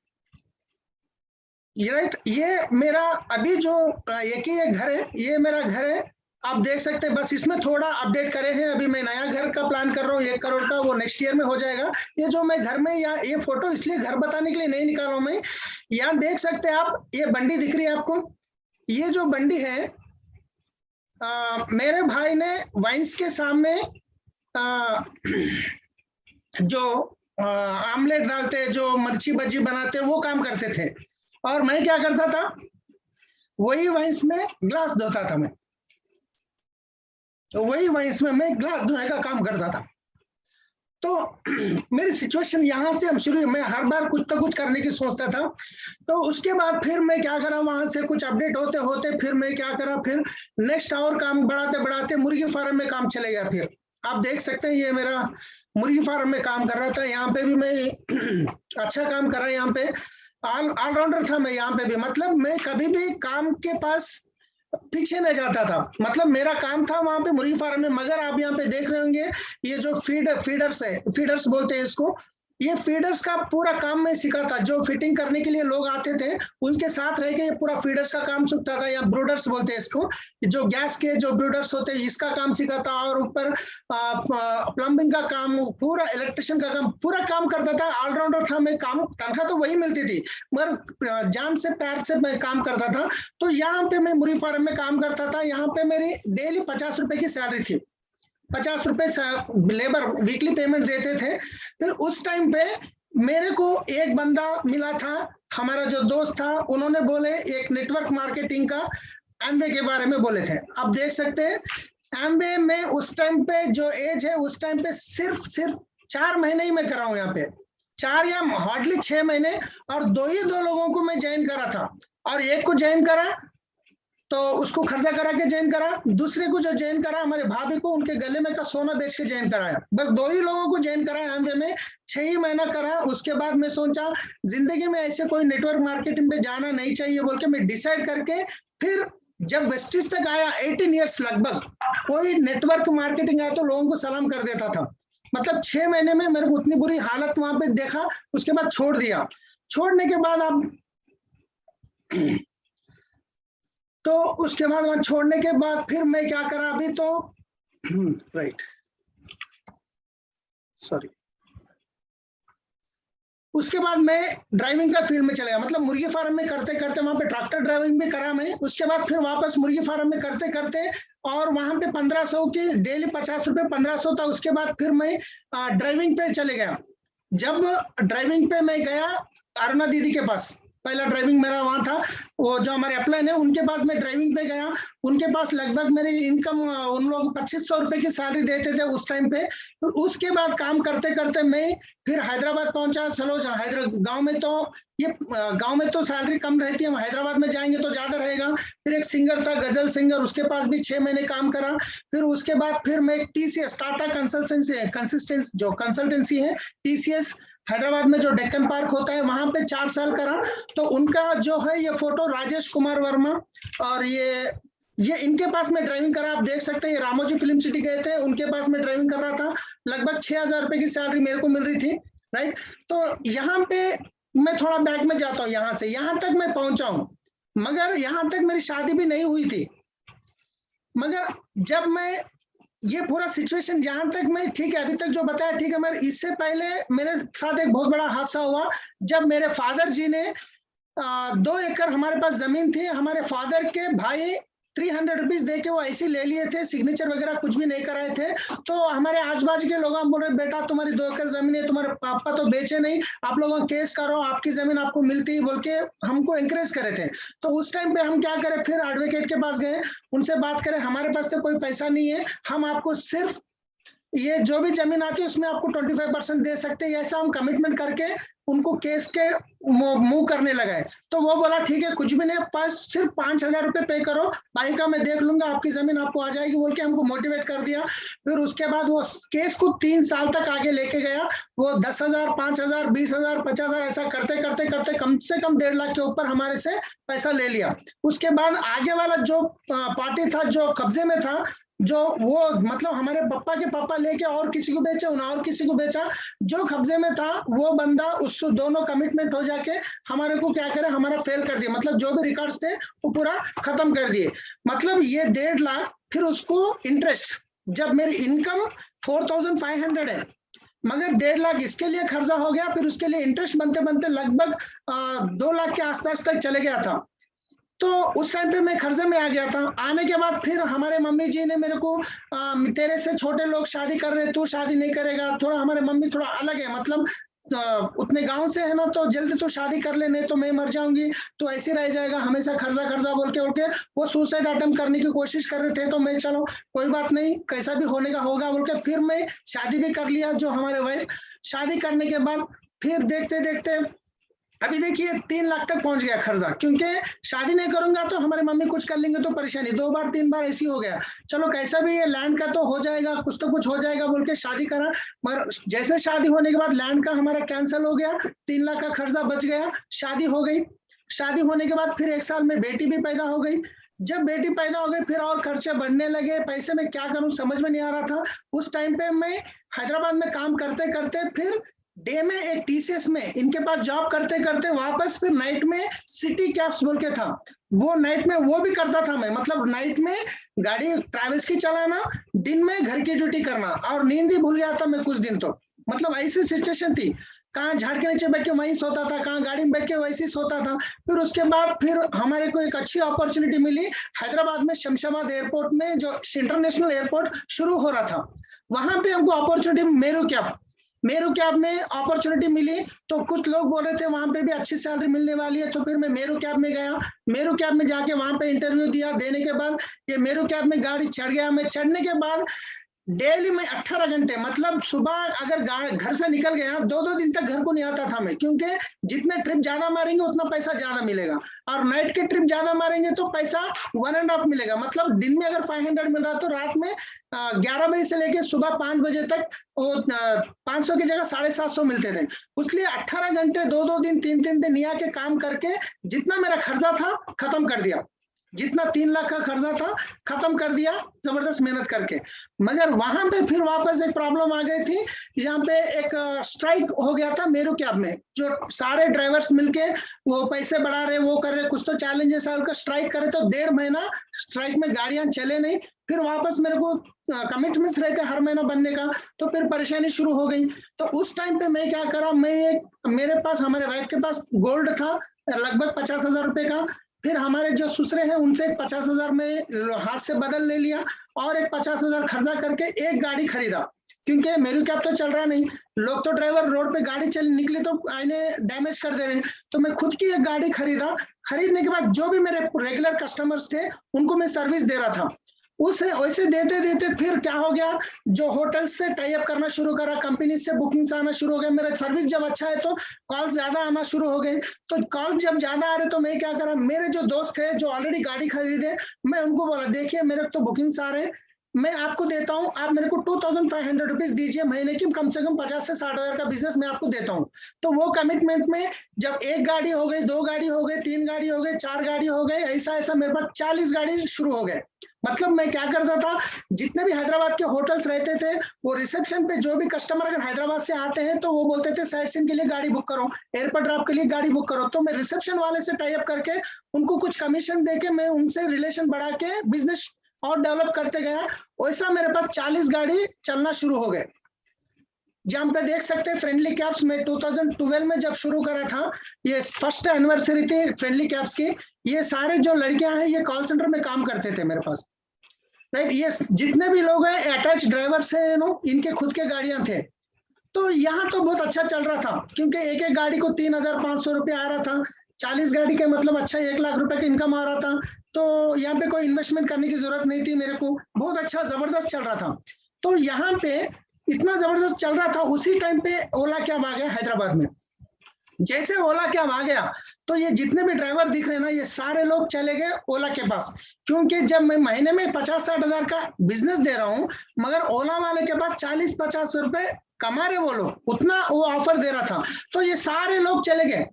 ये राइट, ये मेरा अभी जो एक ही घर है, ये मेरा घर है, आप देख सकते हैं। बस इसमें थोड़ा अपडेट करे हैं, अभी मैं नया घर का प्लान कर रहा हूँ 1 करोड़ का, वो नेक्स्ट ईयर में हो जाएगा। ये जो मैं घर में, ये फोटो इसलिए घर बताने के लिए नहीं निकाल रहा हूँ मैं, यहाँ देख सकते हैं आप, ये बंडी दिख रही है आपको, ये जो बंडी है मेरे भाई ने वाइन्स के सामने जो आमलेट डालते, जो मिर्ची बज्जी बनाते, वो काम करते थे, और मैं क्या करता था, वही वाइन्स में ग्लास धोता था मैं, तो वही वाइन्स में मैं ग्लास धोने का काम करता था। तो मेरी सिचुएशन यहाँ से हम शुरू, मैं हर बार कुछ तो कुछ करने की सोचता था। तो उसके बाद फिर मैं क्या करा, वहां से कुछ अपडेट होते होते फिर मैं क्या करा, फिर नेक्स्ट और काम बढ़ाते बढ़ाते मुर्गी फार्म में काम चले गया। फिर आप देख सकते हैं ये मेरा मुर्गी फार्म में काम कर रहा था, यहाँ पे भी मैं अच्छा काम कर रहा, यहाँ पे ऑलराउंडर था मैं यहाँ पे भी, मतलब मैं कभी भी काम के पास पीछे नहीं जाता था, मतलब मेरा काम था वहां पे मुर्गी फार्म में। मगर आप यहाँ पे देख रहे होंगे ये जो फीडर्स है, फीडर्स बोलते हैं इसको, ये फीडर्स का पूरा काम मैं सीखा था। जो फिटिंग करने के लिए लोग आते थे उनके साथ रह के ये पूरा फीडर्स का काम सीखता था, या ब्रूडर्स बोलते हैं इसको, जो गैस के जो ब्रूडर्स होते हैं इसका काम सीखा था। और ऊपर प्लम्बिंग का काम, पूरा इलेक्ट्रिशियन का काम, पूरा काम करता था। ऑलराउंडर था मैं। काम तनख्वाह तो वही मिलती थी मगर जान से पैर से मैं काम करता था। तो यहाँ पे मैं मुर्गी फार्म में काम करता था। यहाँ पे मेरी डेली 50 रुपए की सैलरी थी। 50 रुपए लेबर वीकली पेमेंट देते थे। फिर उस टाइम पे मेरे को एक बंदा मिला था, हमारा जो दोस्त था, उन्होंने बोले एक नेटवर्क मार्केटिंग का एमवे के बारे में बोले थे। आप देख सकते हैं एमवे में उस टाइम पे जो एज है, उस टाइम पे सिर्फ 4 महीने ही मैं करा हूँ यहाँ पे, 4 या हार्डली 6 महीने। और दो लोगों को मैं ज्वाइन करा था, और एक को ज्वाइन करा तो उसको खर्चा करा के ज्वाइन करा, दूसरे को जो ज्वाइन करा हमारे भाभी को उनके गले में का सोना बेच के ज्वाइन कराया। बस 2 ही लोगों को ज्वाइन कराया एमवे में, 6 ही महीना करा। उसके बाद मैं सोचा जिंदगी में ऐसे कोई नेटवर्क मार्केटिंग पे जाना नहीं चाहिए बोल के मैं डिसाइड करके फिर जब वेस्टिज तक आया 18 ईयर्स लगभग, कोई नेटवर्क मार्केटिंग आया तो लोगों को सलाम कर देता था। मतलब 6 महीने में मेरे को उतनी बुरी हालत वहां पे देखा, उसके बाद छोड़ दिया। छोड़ने के बाद अब तो उसके बाद वहां छोड़ने के बाद फिर मैं क्या करा अभी तो राइट सॉरी उसके बाद मैं ड्राइविंग का फील्ड में चले गया। मतलब मुर्गी फार्म में करते करते वहां पे ट्रैक्टर ड्राइविंग भी करा मैं। उसके बाद फिर वापस मुर्गी फार्म में करते करते और वहां पे 1500 की डेली 50 रुपए 1500 था। उसके बाद फिर मैं ड्राइविंग पे चले गया। जब ड्राइविंग पे मैं गया अरुणा दीदी के पास, पहला ड्राइविंग मेरा वहां था, वो जो हमारे अपलाइन है उनके पास मैं ड्राइविंग पे गया। उनके पास लगभग मेरी इनकम, उन लोग 2500 रुपए की सैलरी देते थे उस टाइम पे। तो उसके बाद काम करते करते मैं फिर हैदराबाद पहुंचा। चलो गांव में तो ये गांव में तो सैलरी कम रहती है, हम हैदराबाद में जाएंगे तो ज्यादा रहेगा। फिर एक सिंगर था गजल सिंगर, उसके पास भी 6 महीने काम करा। फिर उसके बाद फिर मैं TCS टाटा कंसल्टेंसी है TCS हैदराबाद में जो डेक्कन पार्क होता है वहां पे 4 साल करा। तो उनका जो है ये फोटो राजेश कुमार वर्मा, और ये इनके पास में ड्राइविंग करा। आप देख सकते हैं ये रामोजी फिल्म सिटी गए थे, उनके पास में ड्राइविंग कर रहा था। लगभग 6000 रुपए की सैलरी मेरे को मिल रही थी, राइट। तो यहाँ पे मैं थोड़ा बैक में जाता हूँ, यहाँ से यहाँ तक मैं पहुंचा हूँ, मगर यहाँ तक मेरी शादी भी नहीं हुई थी। मगर जब मैं ये पूरा सिचुएशन जहां तक मैं ठीक है अभी तक जो बताया ठीक है, मगर इससे पहले मेरे साथ एक बहुत बड़ा हादसा हुआ। जब मेरे फादर जी ने 2 एकड़ हमारे पास जमीन थी, हमारे फादर के भाई 300 रुपीज दे के वो ऐसे ले लिए थे, सिग्नेचर वगैरह कुछ भी नहीं कराए थे। तो हमारे आजू-बाजू के लोग हम बोल रहे बेटा तुम्हारी 2 एकड़ जमीन है, तुम्हारे पापा तो बेचे नहीं, आप लोगों केस करो, आपकी जमीन आपको मिलती है बोल के हमको एंकरेज करे थे। तो उस टाइम पे हम क्या करें, फिर एडवोकेट के पास गए, उनसे बात करें, हमारे पास तो कोई पैसा नहीं है, हम आपको सिर्फ ये जो भी जमीन आती है उसमें आपको 25% दे सकते हैं। ऐसा हम कमिटमेंट करके उनको केस के मूव करने लगे। तो वो बोला ठीक है कुछ भी नहीं, पास सिर्फ 5000 रुपए पे करो, भाई का मैं देख लूंगा, आपकी जमीन आपको आ जाएगी बोल के हमको मोटिवेट कर दिया। फिर उसके बाद वो केस को 3 साल तक आगे लेके गया। वो 10,000 5,000 20,000 50,000 ऐसा करते करते करते कम से कम 1.5 लाख के ऊपर हमारे से पैसा ले लिया। उसके बाद आगे वाला जो पार्टी था जो कब्जे में था, जो वो मतलब हमारे पापा के पापा लेके और किसी को बेचा, और किसी को बेचा, जो कब्जे में था वो बंदा उसको दोनों कमिटमेंट हो जाके हमारे को क्या करे, हमारा फेल कर दिया। मतलब जो भी रिकॉर्ड्स थे वो पूरा खत्म कर दिए। मतलब ये 1.5 लाख, फिर उसको इंटरेस्ट, जब मेरी इनकम 4500 है मगर 1.5 लाख इसके लिए खर्चा हो गया, फिर उसके लिए इंटरेस्ट बनते बनते लगभग 2 लाख के आसपास तक चले गया था। तो उस टाइम पे मैं खर्चे में आ गया था। आने के बाद फिर हमारे मम्मी जी ने मेरे को तेरे से छोटे लोग शादी कर रहे, तू शादी नहीं करेगा। थोड़ा हमारे मम्मी थोड़ा अलग है, मतलब उतने गांव से है ना, तो जल्दी तो शादी कर ले, नहीं तो मैं मर जाऊंगी, तो ऐसे रह जाएगा हमेशा खर्चा खर्चा बोल के वो सुसाइड अटेम्प्ट करने की कोशिश कर रहे थे। तो मैं चलो कोई बात नहीं, कैसा भी होने का होगा बोल के फिर मैं शादी भी कर लिया। जो हमारे वाइफ, शादी करने के बाद फिर देखते देखते अभी देखिए 3 लाख तक पहुंच गया खर्चा, क्योंकि शादी नहीं करूंगा तो हमारे मम्मी कुछ कर लेंगे तो परेशानी। 2 बार 3 बार ऐसी हो गया, चलो कैसा भी ये लैंड का तो हो जाएगा, कुछ तो कुछ हो जाएगा बोल के शादी करा। मगर जैसे शादी होने के बाद लैंड का हमारा कैंसिल हो गया, 3 लाख का खर्चा बच गया, शादी हो गई। शादी होने के बाद फिर 1 साल में बेटी भी पैदा हो गई। जब बेटी पैदा हो गई फिर और खर्चे बढ़ने लगे, पैसे में क्या करूं समझ में नहीं आ रहा था। उस टाइम पे मैं हैदराबाद में काम करते करते फिर डे में एक टीसीएस में इनके पास जॉब करते करते वापस फिर नाइट में सिटी कैब्स बोल के था, वो नाइट में वो भी करता था मैं, मतलब नाइट में गाड़ी ट्रैवल्स की चलाना, दिन में घर की ड्यूटी करना, और नींद ही भूल गया था मैं कुछ दिन तो, मतलब ऐसी सिचुएशन थी, कहाँ झाड़ के नीचे बैठ के वहीं सोता था, कहाँ गाड़ी में बैठ के वैसे ही सोता था। फिर उसके बाद फिर हमारे को एक अच्छी अपॉर्चुनिटी मिली हैदराबाद में शमशाबाद एयरपोर्ट में, जो इंटरनेशनल एयरपोर्ट शुरू हो रहा था, वहां पे हमको अपॉर्चुनिटी मेरू कैब में अपॉर्चुनिटी मिली। तो कुछ लोग बोल रहे थे वहां पे भी अच्छी सैलरी मिलने वाली है, तो फिर मैं मेरू कैब में गया, मेरू कैब में जाके वहां पे इंटरव्यू दिया, देने के बाद ये मेरू कैब में गाड़ी चढ़ गया मैं। चढ़ने के बाद डेली में 18 घंटे, मतलब सुबह अगर घर से निकल गया 2-2 दिन तक घर को नहीं आता था मैं, क्योंकि जितने ट्रिप ज्यादा मारेंगे उतना पैसा ज्यादा मिलेगा, और नाइट के ट्रिप ज्यादा मारेंगे तो पैसा 1.5 मिलेगा। मतलब दिन में अगर 500 मिल रहा तो रात में 11 बजे से लेके सुबह 5 बजे तक वो 500 की जगह 750 मिलते थे। इसलिए 18 घंटे 2-2 दिन 3-3 दिन यहाँ के काम करके जितना मेरा खर्चा था खत्म कर दिया, जितना 3 लाख का खर्चा था खत्म कर दिया जबरदस्त मेहनत करके। मगर वहां पे फिर वापस एक प्रॉब्लम आ गई थी, यहाँ पे एक स्ट्राइक हो गया था मेरू कैब में, जो सारे ड्राइवर्स मिलके वो पैसे बढ़ा रहे, वो कर रहे, कुछ तो चैलेंजेस है उनका, स्ट्राइक करे तो 1.5 महीना स्ट्राइक में गाड़ियां चले नहीं। फिर वापस मेरे को कमिटमेंट्स रहते हर महीना बनने का, तो फिर परेशानी शुरू हो गई। तो उस टाइम पे मैं क्या करा, मेरे पास, हमारे वाइफ के पास गोल्ड था लगभग 50,000 रुपए का, फिर हमारे जो ससुरे हैं उनसे 50,000 में हाथ से बदल ले लिया, और एक 50,000 खर्चा करके एक गाड़ी खरीदा, क्योंकि मेरू कैब तो चल रहा नहीं, लोग तो ड्राइवर रोड पे गाड़ी चल निकली तो आईने डैमेज कर दे रहे हैं, तो मैं खुद की एक गाड़ी खरीदा। खरीदने के बाद जो भी मेरे रेगुलर कस्टमर्स थे उनको मैं सर्विस दे रहा था, उसे वैसे देते देते फिर क्या हो गया, जो होटल से टाई अप करना शुरू करा, कंपनी से बुकिंग्स आना शुरू हो गए, मेरा सर्विस जब अच्छा है तो कॉल ज्यादा आना शुरू हो गए। तो कॉल जब ज्यादा आ रहे तो मैं क्या करा, मेरे जो दोस्त थे जो ऑलरेडी गाड़ी खरीदे, मैं उनको बोला देखिए मेरे तो बुकिंग्स आ रहे हैं, मैं आपको देता हूं, आप मेरे को 2,500 रुपीज दीजिए महीने की, कम से कम 50 से 60,000 का बिजनेस मैं आपको देता हूं। तो वो कमिटमेंट में जब एक गाड़ी हो गई, 2 गाड़ी हो गई, 3 गाड़ी हो गई, 4 गाड़ी हो गई, ऐसा ऐसा मेरे पास 40 गाड़ी शुरू हो गए। मतलब मैं क्या करता था, जितने भी हैदराबाद के होटल्स रहते थे, वो रिसेप्शन पे जो भी कस्टमर अगर हैदराबाद से आते हैं तो वो बोलते थे साइट सीइंग के लिए गाड़ी बुक करो, एयरपोर्ट ड्रॉप के लिए गाड़ी बुक करो, तो मैं रिसेप्शन वाले से टाई अप करके उनको कुछ कमीशन देके मैं उनसे रिलेशन बढ़ा के बिजनेस और डेवलप करते गया। वैसा मेरे पास 40 गाड़ी चलना शुरू हो गए। जहां पे देख सकते हैं फ्रेंडली कैब्स में 2012 में जब शुरू करा था, ये फर्स्ट एनिवर्सरी थी फ्रेंडली कैब्स की, ये सारे जो लड़कियां हैं ये कॉल सेंटर में काम करते थे मेरे पास, राइट। ये जितने भी लोग हैं अटैच ड्राइवर से इनके खुद के गाड़ियां थे। तो यहाँ तो बहुत अच्छा चल रहा था, क्योंकि एक एक गाड़ी को 3,500 रुपये आ रहा था, 40 गाड़ी के मतलब अच्छा 1 लाख रुपए का इनकम आ रहा था। तो यहाँ पे कोई इन्वेस्टमेंट करने की जरूरत नहीं थी मेरे को, बहुत अच्छा जबरदस्त चल रहा था। तो यहाँ पे इतना जबरदस्त चल रहा था, उसी टाइम पे ओला कैब आ गया हैदराबाद में। जैसे ओला कैब आ गया तो ये जितने भी ड्राइवर दिख रहे हैं ना, ये सारे लोग चले गए ओला के पास, क्योंकि जब मैं महीने में 50-60 हजार का बिजनेस दे रहा हूँ, मगर ओला वाले के पास 40-50 रुपए कमा रहे वो लोग, उतना वो ऑफर दे रहा था, तो ये सारे लोग चले गए।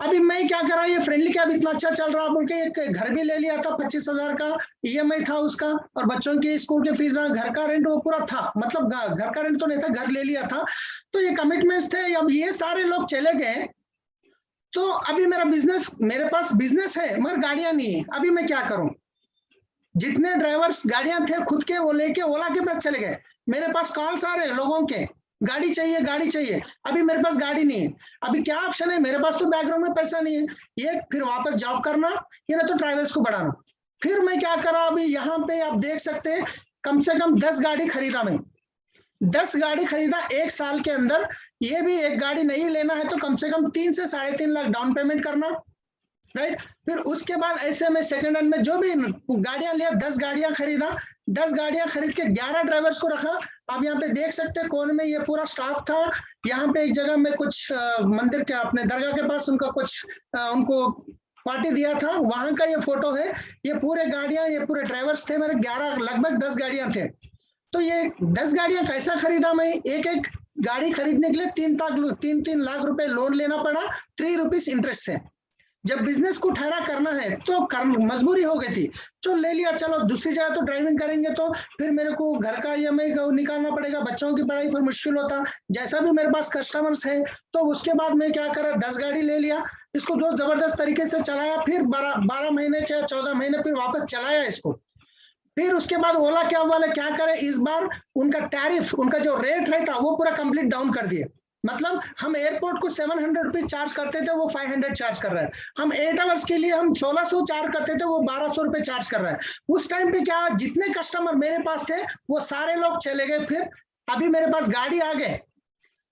अभी मैं क्या करा, ये फ्रेंडली कैब इतना अच्छा चल रहा बोल के एक घर भी ले लिया था, 25,000 का ईएमआई था उसका, और बच्चों की स्कूल के फीस, घर का रेंट वो पूरा था, मतलब घर का रेंट तो नहीं था, घर ले लिया था। तो ये कमिटमेंट्स थे। अब ये सारे लोग चले गए, तो अभी मेरे पास बिजनेस है मगर गाड़ियां नहीं है। अभी मैं क्या करूं, जितने ड्राइवर्स गाड़ियां थे खुद के वो लेके ओला के पास चले गए, मेरे पास कॉल्स आ रहे लोगों के गाड़ी चाहिए गाड़ी चाहिए, अभी मेरे पास गाड़ी नहीं है। अभी क्या ऑप्शन है, मेरे पास तो बैकग्राउंड में पैसा नहीं है, ये फिर वापस जॉब करना या ना तो ट्रैवल्स को बढ़ाना। फिर मैं क्या करा, अभी यहाँ पे आप देख सकते हैं कम से कम 10 गाड़ी खरीदा मैं, 10 गाड़ी खरीदा 1 साल के अंदर। ये भी एक गाड़ी नहीं लेना है तो कम से कम 3 से 3.5 लाख डाउन पेमेंट करना, राइट। फिर उसके बाद ऐसे में सेकंड हैंड में जो भी गाड़ियां लिया, 10 गाड़ियां खरीदा, 10 गाड़ियां खरीद के 11 ड्राइवर्स को रखा। आप यहाँ पे देख सकते हैं कोने में ये पूरा स्टाफ था। यहाँ पे एक जगह में कुछ मंदिर के अपने दरगाह के पास उनका कुछ उनको पार्टी दिया था, वहां का ये फोटो है। ये पूरे गाड़ियां, ये पूरे ड्राइवर्स थे मेरे, 11 लगभग 10 गाड़ियां थे। तो ये 10 गाड़ियां कैसा खरीदा मैं, एक गाड़ी खरीदने के लिए 3 लाख रुपए लोन लेना पड़ा, 3 रुपीज इंटरेस्ट से। जब बिजनेस को ठहरा करना है तो मजबूरी हो गई थी, जो ले लिया, चलो दूसरी जगह तो ड्राइविंग करेंगे तो फिर मेरे को घर का ईएमआई निकालना पड़ेगा, बच्चों की पढ़ाई फिर मुश्किल होता, जैसा भी मेरे पास कस्टमर्स है। तो उसके बाद मैं क्या करा, 10 गाड़ी ले लिया, इसको जो जबरदस्त तरीके से चलाया, फिर 12 महीने चाहे 14 महीने फिर वापस चलाया इसको। फिर उसके बाद ओला कैब वाले क्या करे, इस बार उनका टैरिफ, उनका जो रेट रहता वो पूरा कंप्लीट डाउन कर दिए। मतलब हम एयरपोर्ट को 700 रुपीज चार्ज करते थे, वो 500 चार्ज कर रहा है। हम 8 आवर्स के लिए हम 1600 चार्ज करते थे, वो 1200 रुपए चार्ज कर रहा है। उस टाइम पे क्या, जितने कस्टमर मेरे पास थे वो सारे लोग चले गए। फिर अभी मेरे पास गाड़ी आ गए,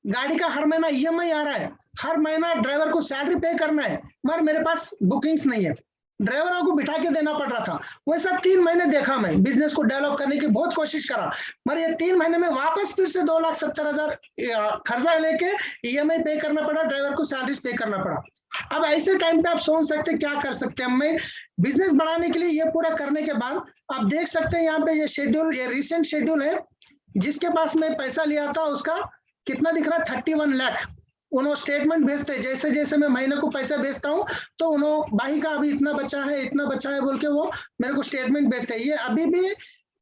गाड़ी का हर महीना ईएमआई आ रहा है, हर महीना ड्राइवर को सैलरी पे करना है, मगर मेरे पास बुकिंग्स नहीं है, ड्राइवरों को बिठा के देना पड़ रहा था। वैसा 3 महीने देखा, मैं बिजनेस को डेवलप करने की बहुत कोशिश करा, मगर ये 3 महीने में वापस फिर से 2,70,000 खर्चा लेके ईएमआई पे करना पड़ा, ड्राइवर को सैलरीज पे करना पड़ा। अब ऐसे टाइम पे आप सोच सकते क्या कर सकते हैं। मैं बिजनेस बढ़ाने के लिए ये पूरा करने के बाद आप देख सकते हैं यहाँ पे ये शेड्यूल, ये रिसेंट शेड्यूल है, जिसके पास मैं पैसा लिया था उसका कितना दिख रहा है, 31 लाख। उन्होंने स्टेटमेंट भेजते, जैसे जैसे मैं महीने को पैसा भेजता हूँ तो उन्होंने भाई का अभी इतना बचा है, इतना बचा है बोल के वो मेरे को स्टेटमेंट भेजते हैं। ये अभी भी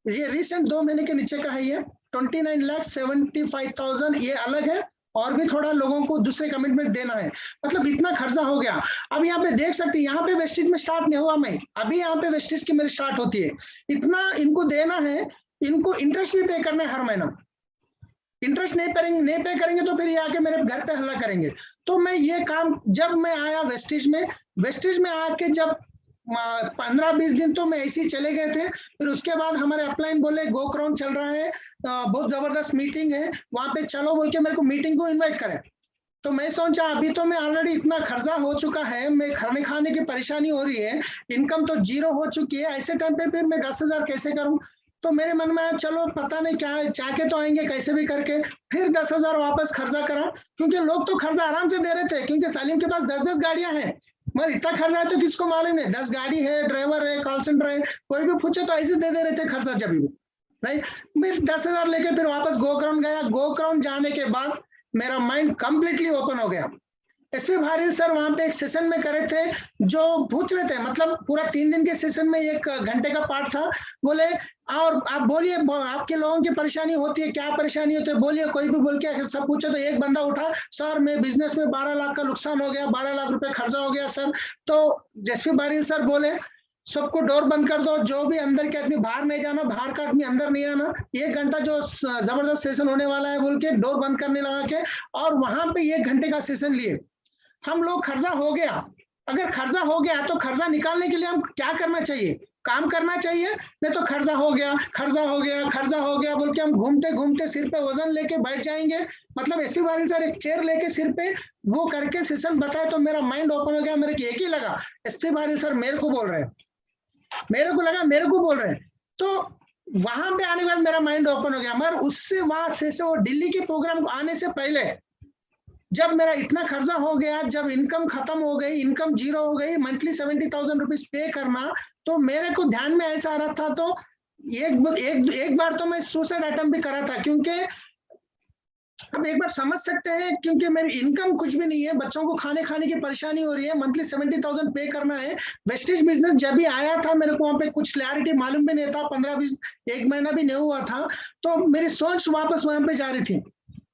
ये रिसेंट 2 महीने के नीचे का है, ये 29,75,000 ये अलग है, और भी थोड़ा लोगों को दूसरे कमिटमेंट देना है। मतलब इतना खर्चा हो गया। अब यहाँ पे देख सकते हैं, यहाँ पे वेस्टेज में स्टार्ट नहीं हुआ मैं, अभी यहाँ पे वेस्टेज की मेरी स्टार्ट होती है। इतना इनको देना है, इनको इंटरेस्ट भी पे करना है हर महीना, इंटरेस्ट नहीं पे करेंगे तो फिर ये आके मेरे घर पे हल्ला करेंगे। तो मैं ये काम, जब मैं आया वेस्टेज में आके जब 15-20 दिन तो मैं ऐसे ही चले गए थे। फिर उसके बाद हमारे अपलाइन बोले गोक्राउंड चल रहा है, बहुत जबरदस्त मीटिंग है, वहां पे चलो बोल के मेरे को मीटिंग को इन्वाइट करें। तो मैं सोचा अभी तो मैं ऑलरेडी इतना खर्चा हो चुका है, मैं खाने की परेशानी हो रही है, इनकम तो 0 हो चुकी है, ऐसे टाइम पे फिर मैं 10,000 कैसे करूं। तो मेरे मन में आया चलो पता नहीं क्या है, चाके तो आएंगे कैसे भी करके, फिर 10,000 वापस खर्चा करा, क्योंकि लोग तो खर्चा आराम से दे रहे थे, क्योंकि सलीम के पास 10-10 गाड़ियां हैं, मगर इतना खर्चा है तो किसको मालूम है, 10 गाड़ी है, ड्राइवर है, कॉल सेंटर है, कोई भी पूछे तो ऐसे दे रहे थे खर्चा जब भी, राइट। फिर 10,000 लेके फिर वापस गोक्राउंड गया। गोक्राउंड जाने के बाद मेरा माइंड कंप्लीटली ओपन हो गया। एसपी भारिल सर वहां पे एक सेशन में करे थे, जो पूछ रहे थे, मतलब पूरा 3 दिन के सेशन में 1 घंटे का पार्ट था। बोले और आप बोलिए आपके लोगों की परेशानी होती है, क्या परेशानी होती है बोलिए, कोई भी बोल के सब पूछे। तो एक बंदा उठा, सर मैं बिजनेस में 12 लाख का नुकसान हो गया, 12 लाख रुपए खर्चा हो गया सर। तो एसपी भारिल सर बोले सबको डोर बंद कर दो, जो भी अंदर के आदमी बाहर नहीं जाना, बाहर का आदमी अंदर नहीं आना, 1 घंटा जो जबरदस्त सेशन होने वाला है बोल के डोर बंद करने लगा के, और वहां पे 1 घंटे का सेशन लिए। हम लोग खर्चा हो गया, अगर खर्चा हो गया तो खर्चा निकालने के लिए हम क्या करना चाहिए, काम करना चाहिए, नहीं तो खर्चा हो गया बोल के हम घूमते घूमते सिर पे वजन लेके बैठ जाएंगे। मतलब एसपी भारिल सर एक चेयर लेके सिर पे वो करके सेशन बताए तो मेरा माइंड ओपन हो गया। मेरे को एक ही लगा, एसपी भारिल सर मेरे को बोल रहे हैं, मेरे को बोल रहे हैं। तो वहां पे आने के बाद मेरा माइंड ओपन हो गया। मगर उससे वहां से वो दिल्ली के प्रोग्राम आने से पहले जब मेरा इतना खर्चा हो गया, जब इनकम खत्म हो गई, इनकम 0 हो गई, मंथली 70,000 रुपीज पे करना, तो मेरे को ध्यान में ऐसा आ रहा था। तो एक बार तो मैं सुसाइड अटेम्प्ट भी करा था, क्योंकि अब एक बार समझ सकते हैं, क्योंकि मेरी इनकम कुछ भी नहीं है, बच्चों को खाने की परेशानी हो रही है, मंथली 70,000 पे करना है। वेस्टेज बिजनेस जब भी आया था मेरे को वहां पे कुछ क्लैरिटी मालूम भी नहीं था, 15-20 1 महीना भी नहीं हुआ था, तो मेरी सोच वापस वहां पे जा रही थी।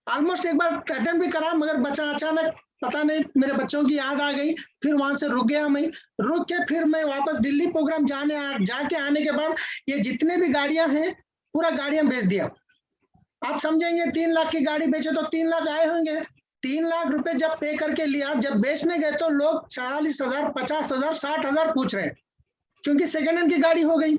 ऑलमोस्ट एक बार अटेम्प्ट भी करा, मगर बचा अचानक पता नहीं मेरे बच्चों की याद आ गई, फिर वहां से रुक गया। मैं रुक के फिर मैं वापस दिल्ली प्रोग्राम जाके आने के बाद ये जितने भी गाड़ियां हैं पूरा गाड़ियां बेच दिया। आप समझेंगे 3 लाख की गाड़ी बेचे तो 3 लाख आए होंगे। 3 लाख रुपए जब पे करके लिया, जब बेचने गए तो लोग 40,000, 50,000, 60,000 पूछ रहे, क्योंकि सेकेंड हैंड की गाड़ी हो गई।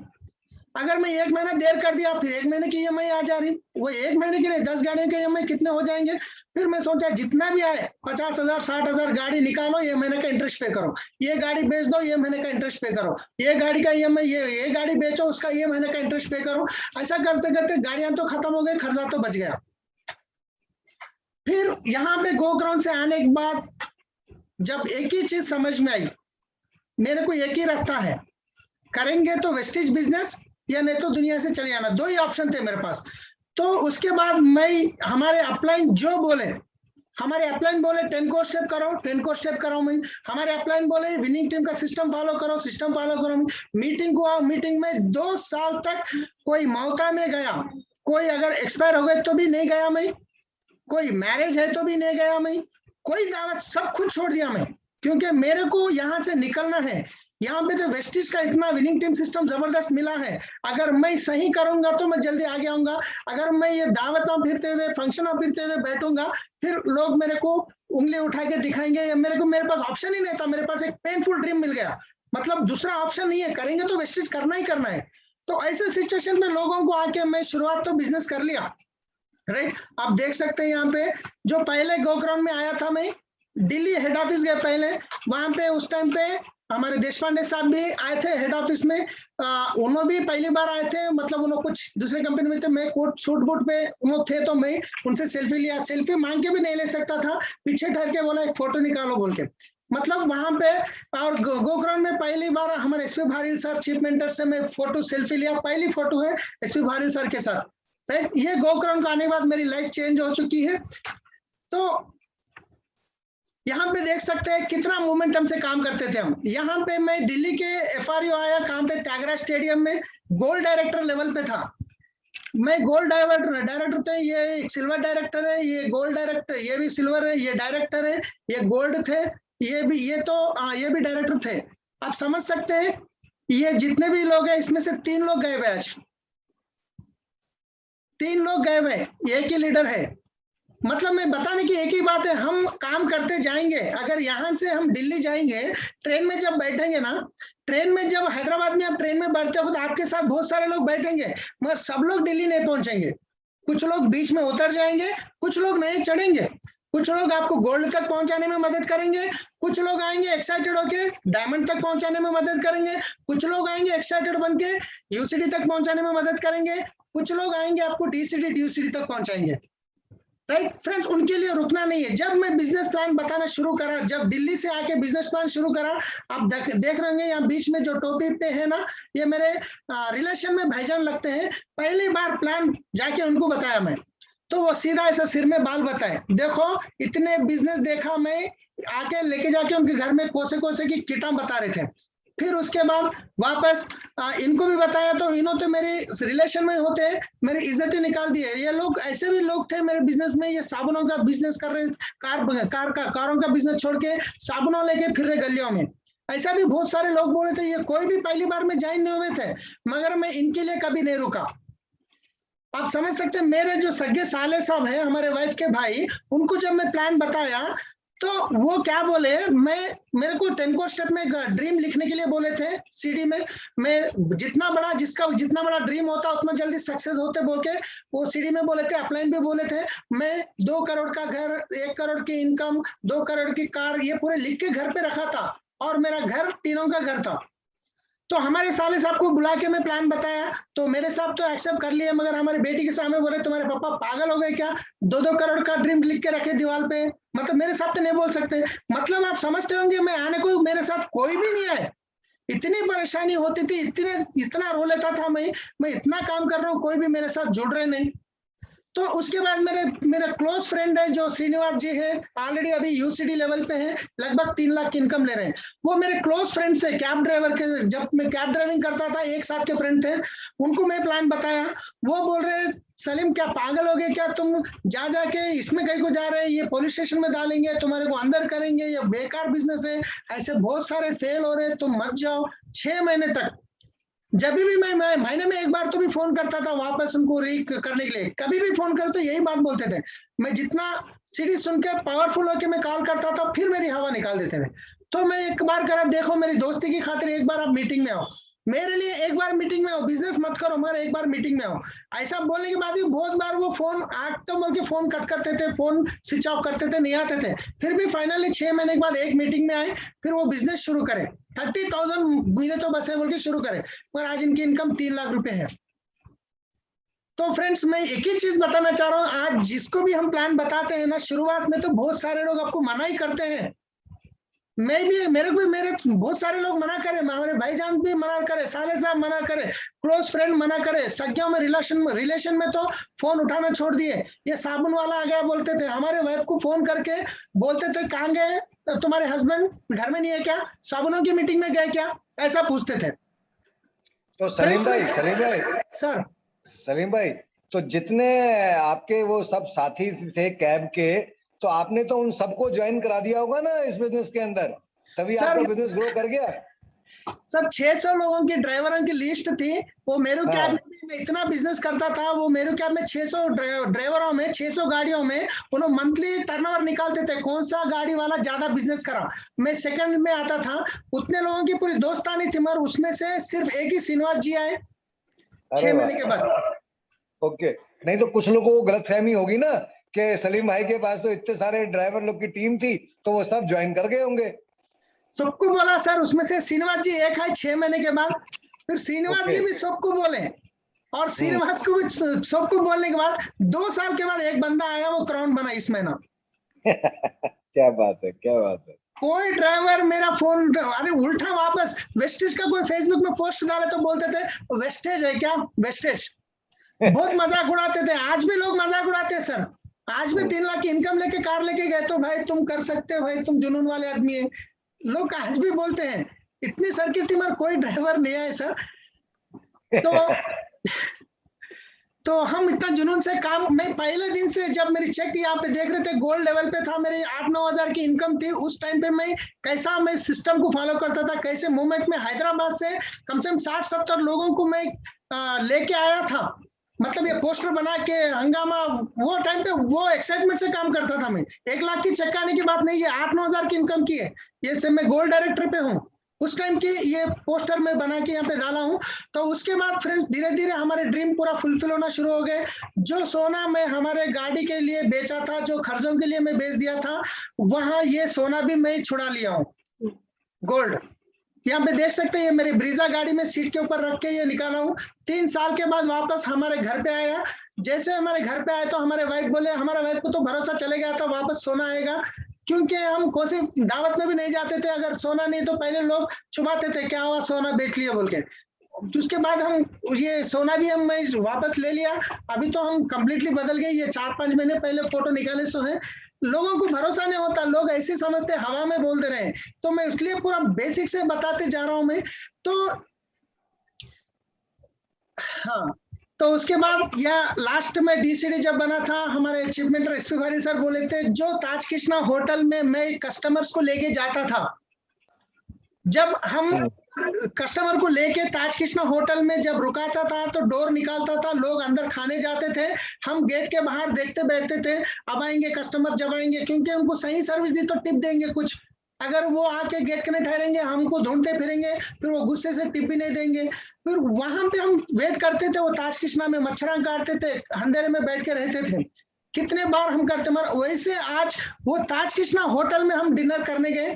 अगर मैं 1 महीना देर कर दिया, फिर 1 महीने की ईएमआई आ जा रही, वो 1 महीने के लिए 10 गाड़ियों के ईएमआई कितने हो जाएंगे। फिर मैं सोचा जितना भी आए 50,000, 60,000 गाड़ी निकालो, ये महीने का इंटरेस्ट पे करो, ये गाड़ी बेच दो, ये महीने का इंटरेस्ट पे करो, ये गाड़ी का ईएमआई, ये गाड़ी बेचो, उसका ये महीने का इंटरेस्ट पे करो। ऐसा करते करते गाड़ियां तो खत्म हो गई, खर्चा तो बच गया। फिर यहाँ पे गोक्राउंड से आने के बाद जब एक ही चीज समझ में आई, मेरे को एक ही रास्ता है, करेंगे तो वेस्टेज बिजनेस या नहीं तो दुनिया से चले जाना, 2 ही ऑप्शन थे मेरे पास। तो उसके बाद मैं हमारे अपलाइन जो बोले हमारे अपलाइन बोले 10 को स्टेप करो, 10 को स्टेप करो मैं। हमारे अपलाइन बोले विनिंग टीम का सिस्टम फॉलो करो, सिस्टम फॉलो करो मैं। मीटिंग को आओ, मीटिंग में 2 साल तक कोई मौका में गया, कोई अगर एक्सपायर हो गए तो भी नहीं गया मैं, कोई मैरिज है तो भी नहीं गया मैं, कोई दावत, सब खुद छोड़ दिया मैं, क्योंकि मेरे को यहाँ से निकलना है। यहाँ पे जो वेस्टिज का इतना विनिंग टीम सिस्टम जबरदस्त मिला है, अगर मैं सही करूंगा तो मैं जल्दी आगे आऊंगा। अगर मैं ये दावत में फिरते हुए, फंक्शन में फिरते हुए बैठूंगा, फिर लोग मेरे को उंगली उठा के दिखाएंगे, या मेरे पास ऑप्शन ही नहीं था, मेरे पास एक पेनफुल ड्रीम मिल गया, मतलब दूसरा ऑप्शन नहीं है, करेंगे तो वेस्टिज करना ही करना है। तो ऐसे सिचुएशन में लोगों को आके मैं शुरुआत तो बिजनेस कर लिया, राइट। आप देख सकते हैं यहाँ पे जो पहले गोग्राउंड में आया था, मैं दिल्ली हेड ऑफिस गया पहले, वहां पे उस टाइम पे हमारे देशपांडे साहब भी आए थे हेड ऑफिस में, उन्होंने भी पहली बार आए थे, मतलब उन्होंने कुछ दूसरे कंपनी में थे, मैं कोट सूट बूट पे उन्होंने थे, तो मैं उनसे सेल्फी लिया, सेल्फी मांग के भी नहीं ले सकता था, पीछे ठहर के बोला एक फोटो निकालो बोल के, मतलब वहां पे। और गोग्राउंड में पहली बार हमारे SP Bharil sir chief mentor से मैं फोटो सेल्फी लिया, पहली फोटो है एसपी भारिल सर के साथ, राइट। ये गोग्राउंड का आने के बाद मेरी लाइफ चेंज हो चुकी है। तो यहाँ पे देख सकते हैं कितना मोमेंटम से काम करते थे हम। यहाँ पे मैं दिल्ली के एफआरयू आया, कहाँ पे त्यागराज स्टेडियम में गोल्ड डायरेक्टर लेवल पे था, मैं गोल्ड डायरेक्टर थे, ये सिल्वर डायरेक्टर है, ये गोल्ड डायरेक्टर, ये भी सिल्वर है, ये डायरेक्टर है, ये गोल्ड थे, ये भी, ये तो ये भी डायरेक्टर थे। आप समझ सकते हैं, ये जितने भी लोग हैं इसमें से 3 लोग गए हुए, आज 3 लोग गए हुए, एक ही लीडर है। मतलब मैं बताने की एक ही बात है, हम काम करते जाएंगे। अगर यहाँ से हम दिल्ली जाएंगे, ट्रेन में जब बैठेंगे ना, ट्रेन में जब हैदराबाद में आप ट्रेन में बैठते हो तो आपके साथ बहुत सारे लोग बैठेंगे, मगर सब लोग दिल्ली नहीं पहुंचेंगे, कुछ लोग बीच में उतर जाएंगे, कुछ लोग नहीं चढ़ेंगे, कुछ लोग आपको गोल्ड तक पहुंचाने में मदद करेंगे, कुछ लोग आएंगे एक्साइटेड होके डायमंड तक पहुंचाने में मदद करेंगे, कुछ लोग आएंगे एक्साइटेड बन के यूसीडी तक पहुंचाने में मदद करेंगे, कुछ लोग आएंगे आपको डीसीडी ड्यूसीडी तक पहुंचाएंगे, राइट फ्रेंड्स। उनके लिए रुकना नहीं है। जब मैं बिजनेस प्लान बताना शुरू करा, जब दिल्ली से आके बिजनेस प्लान शुरू करा, आप देख रहे होंगे यहाँ बीच में जो टोपी पे है ना, ये मेरे रिलेशन में भाईजान लगते हैं। पहली बार प्लान जाके उनको बताया मैं, तो वो सीधा ऐसा सिर में बाल बताए, देखो इतने बिजनेस देखा मैं, आके लेके जाके उनके घर में कोसे कोसे की किटा बता रहे थे। फिर उसके बाद वापस इनको भी बताया, तो इन्होंने तो मेरे रिलेशन में होते मेरी इज्जत ही निकाल दी है। ये लोग ऐसे भी लोग थे मेरे बिजनेस में, ये साबुनों का बिजनेस कर रहे, कारों का बिजनेस छोड़ के साबुनों लेके फिर रहे गलियों में। ऐसा भी बहुत सारे लोग बोले थे, ये कोई भी पहली बार में ज्वाइन नहीं हुए थे, मगर मैं इनके लिए कभी नहीं रुका। आप समझ सकते हैं, मेरे जो सगे साले साहब है, हमारे वाइफ के भाई, उनको जब मैं प्लान बताया तो वो क्या बोले, मेरे को 10 को स्टेप में ड्रीम लिखने के लिए बोले थे सीडी में, मैं जितना बड़ा ड्रीम होता उतना जल्दी सक्सेस होते बोल के वो सीडी में बोले थे, अपलाइन भी बोले थे। मैं 2 करोड़ का घर, 1 करोड़ की इनकम, 2 करोड़ की कार, ये पूरे लिख के घर पे रखा था, और मेरा घर टीनों का घर था। तो हमारे साले साहब को बुला के मैं प्लान बताया, तो मेरे साहब तो एक्सेप्ट कर लिए, मगर हमारी बेटी के सामने बोले तुम्हारे पापा पागल हो गए क्या, 2-2 करोड़ का ड्रीम लिख के रखे दीवार पे। मतलब मेरे साथ तो नहीं बोल सकते, मतलब आप समझते होंगे मैं आने को मेरे साथ कोई भी नहीं आए, इतनी परेशानी होती थी, इतना रो लेता था मैं इतना काम कर रहा हूँ, कोई भी मेरे साथ जुड़ रहे नहीं। तो उसके बाद मेरा क्लोज फ्रेंड है जो श्रीनिवास जी है, ऑलरेडी अभी यूसीडी लेवल पे है, लगभग 3 लाख की इनकम ले रहे हैं। वो मेरे क्लोज फ्रेंड्स है, कैब ड्राइवर के, जब मैं कैब ड्राइविंग करता था एक साथ के फ्रेंड थे, उनको मैं प्लान बताया। वो बोल रहे सलीम क्या पागल हो गए क्या तुम, जाके इसमें कहीं को जा रहे हैं, ये पुलिस स्टेशन में डालेंगे, तुम्हारे को अंदर करेंगे, ये बेकार बिजनेस है, ऐसे बहुत सारे फेल हो रहे हैं, तुम मत जाओ। 6 महीने तक जब भी मैं महीने में 1 बार तो भी फोन करता था वापस उनको करने के लिए, कभी भी फोन कर तो यही बात बोलते थे। मैं जितना सीडी सुन के पावरफुल होके मैं कॉल करता था, फिर मेरी हवा निकाल देते थे। तो मैं एक बार करा, देखो मेरी दोस्ती की खातिर एक बार आप मीटिंग में आओ, मेरे लिए एक बार मीटिंग में आओ, बिजनेस मत करो मगर एक बार मीटिंग में आओ। ऐसा बोलने के बाद भी बहुत बार वो फोन आग तो बोल के फोन कट करते थे, फोन स्विच ऑफ करते थे, नहीं आते थे। फिर भी फाइनली 6 महीने के बाद एक मीटिंग में आए, फिर वो बिजनेस शुरू करे, 30,000 मिले तो बस है बोल के शुरू करे, पर आज इनकी इनकम 3 लाख रुपए है। तो फ्रेंड्स मैं एक ही चीज बताना चाह रहा हूँ, आज जिसको भी हम प्लान बताते हैं ना, शुरुआत में तो बहुत सारे लोग आपको मना ही करते हैं, मैं भी, मेरे बहुत सारे लोग मना करे, हमारे भाईजान भी मना करे, साले साहब मना करे, क्लोज फ्रेंड मना करे, सज्ञों में रिलेशन में तो फोन उठाना छोड़ दिए। ये साबुन वाला आ गया बोलते थे, हमारे वाइफ को फोन करके बोलते थे कहाँ गए तुम्हारे हस्बैंड, घर में नहीं है क्या, साबुनों की मीटिंग में गए क्या, ऐसा पूछते थे। तो सलीम भाई सर, सलीम भाई, तो जितने आपके वो सब साथी थे कैब के, तो आपने तो उन सबको ज्वाइन करा दिया होगा ना इस बिजनेस के अंदर, तभी आपका बिजनेस ग्रो कर गया। सर 600 लोगों की ड्राइवरों की लिस्ट थी, वो मेरू कैब में इतना बिजनेस करता था, वो मेरू कैब में 600 ड्राइवरों में 600 गाड़ियों में उन्होंने मंथली टर्नओवर निकालते थे, कौन सा गाड़ी वाला ज्यादा बिजनेस करा, मैं सेकंड में आता था। उतने लोगों की पूरी दोस्तानी थी, मगर उसमें से सिर्फ एक ही श्रीनिवास जी आए 6 महीने के बाद। ओके, नहीं तो कुछ लोगों को गलतफहमी होगी ना कि सलीम भाई के पास तो इतने सारे ड्राइवर लोग की टीम थी, तो वो सब ज्वाइन कर गए होंगे। सबको बोला सर, उसमें से श्रीनिवास जी एक आए 6 महीने के बाद, फिर श्रीनिवास जी भी सबको बोले, और श्रीनिवास को भी सबको बोलने के बाद 2 साल के बाद एक बंदा आया, वो क्राउन बना इस महीना। क्या बात है, क्या बात है। कोई ड्राइवर मेरा फोन, अरे उल्टा वापस वेस्टेज का कोई फेसबुक में पोस्ट डाले तो बोलते थे वेस्टेज है क्या, वेस्टेज। बहुत मजाक उड़ाते थे, आज भी लोग मजाक उड़ाते हैं सर, आज भी 3 लाख की इनकम लेके कार लेके गए तो भाई तुम कर सकते हो, भाई तुम जुनून वाले आदमी है, लोग आज भी बोलते हैं। इतनी सर्किल थी मगर कोई ड्राइवर नहीं आए सर। तो हम इतना जुनून से काम, मैं पहले दिन से जब मेरी चेक यहाँ पे देख रहे थे गोल्ड लेवल पे था, मेरी 8-9 हजार की इनकम थी, उस टाइम पे मैं कैसा मैं सिस्टम को फॉलो करता था, कैसे मूवमेंट में हैदराबाद से कम से कम 60-70 लोगों को मैं लेके आया था, मतलब ये पोस्टर बना के हंगामा, वो टाइम पे वो एक्साइटमेंट से काम करता था मैं। 1 लाख की चेक आने की बात नहीं, ये 8-9 हजार की इनकम की है, ये से मैं गोल्ड डायरेक्टर पे हूँ, उस टाइम की ये पोस्टर में बना के यहाँ पे डाला हूँ। तो उसके बाद फ्रेंड्स धीरे धीरे हमारे ड्रीम पूरा फुलफिल होना शुरू हो गए। जो सोना मैं हमारे गाड़ी के लिए बेचा था, जो खर्चों के लिए मैं बेच दिया था, वहां ये सोना भी मैं छुड़ा लिया हूँ, गोल्ड। यहाँ पे देख सकते हैं, ये मेरी ब्रीजा गाड़ी में सीट के ऊपर रख के ये निकाला हूँ। 3 साल के बाद वापस हमारे घर पे आया। जैसे हमारे घर पे आए तो हमारे वाइफ बोले, हमारे वाइफ को तो भरोसा चले गया था वापस सोना आएगा, क्योंकि हम कोई दावत में भी नहीं जाते थे, अगर सोना नहीं तो पहले लोग छुपाते थे क्या हुआ सोना बेच लिया बोल के। उसके बाद हम ये सोना भी हम वापस ले लिया। अभी तो हम कंप्लीटली बदल गए, ये 4-5 महीने पहले फोटो निकाले सो है। लोगों को भरोसा नहीं होता, लोग ऐसे समझते हवा में बोल दे रहे हैं, तो मैं इसलिए पूरा बेसिक से बताते जा रहा हूं मैं। तो हाँ, तो उसके बाद या लास्ट में डीसीडी जब बना था, हमारे चीफ मिनिस्टर एसपी फारिल सर बोले थे, जो ताज कृष्णा होटल में मैं कस्टमर्स को लेके जाता था, जब हम कस्टमर को लेके ताज कृष्णा होटल में जब रुकाता था तो डोर निकालता था, लोग अंदर खाने जाते थे, हम गेट के बाहर देखते बैठते थे, अब आएंगे कस्टमर जब आएंगे, क्योंकि उनको सही सर्विस दी तो टिप देंगे कुछ, अगर वो आके गेट के नहीं ठहरेंगे हमको ढूंढते फिरेंगे, फिर वो गुस्से से टिप भी नहीं देंगे। फिर वहां पे हम वेट करते थे, वो ताज कृष्णा में मच्छरा काटते थे, अंधेरे में बैठ के रहते थे, कितने बार हम करते, मगर वैसे आज वो ताज कृष्णा होटल में हम डिनर करने गए,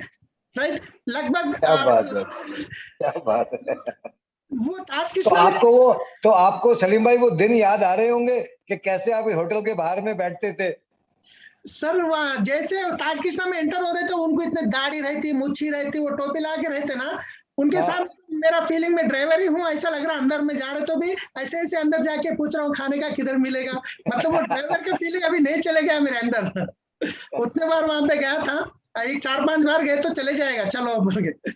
राइट, लगभग क्या बात है। वो ताज कृष्णा तो आपको सलीम भाई वो दिन याद आ रहे होंगे कि कैसे आप होटल के बाहर में बैठते थे। सर जैसे ताज कृष्णा में एंटर हो रहे थे, उनको इतने दाढ़ी रहती, मुच्छी रहती, वो टोपी ला के रहते ना, उनके सामने मेरा फीलिंग में ड्राइवर ही हूँ ऐसा लग रहा, अंदर में जा रहे तो भी ऐसे ऐसे अंदर जाके पूछ रहा हूँ खाने का किधर मिलेगा, मतलब वो ड्राइवर का फीलिंग अभी नहीं चले गया मेरे अंदर। उतने बार वहां पे गया था, 4-5 बार गए तो चले जाएगा चलो बोल के।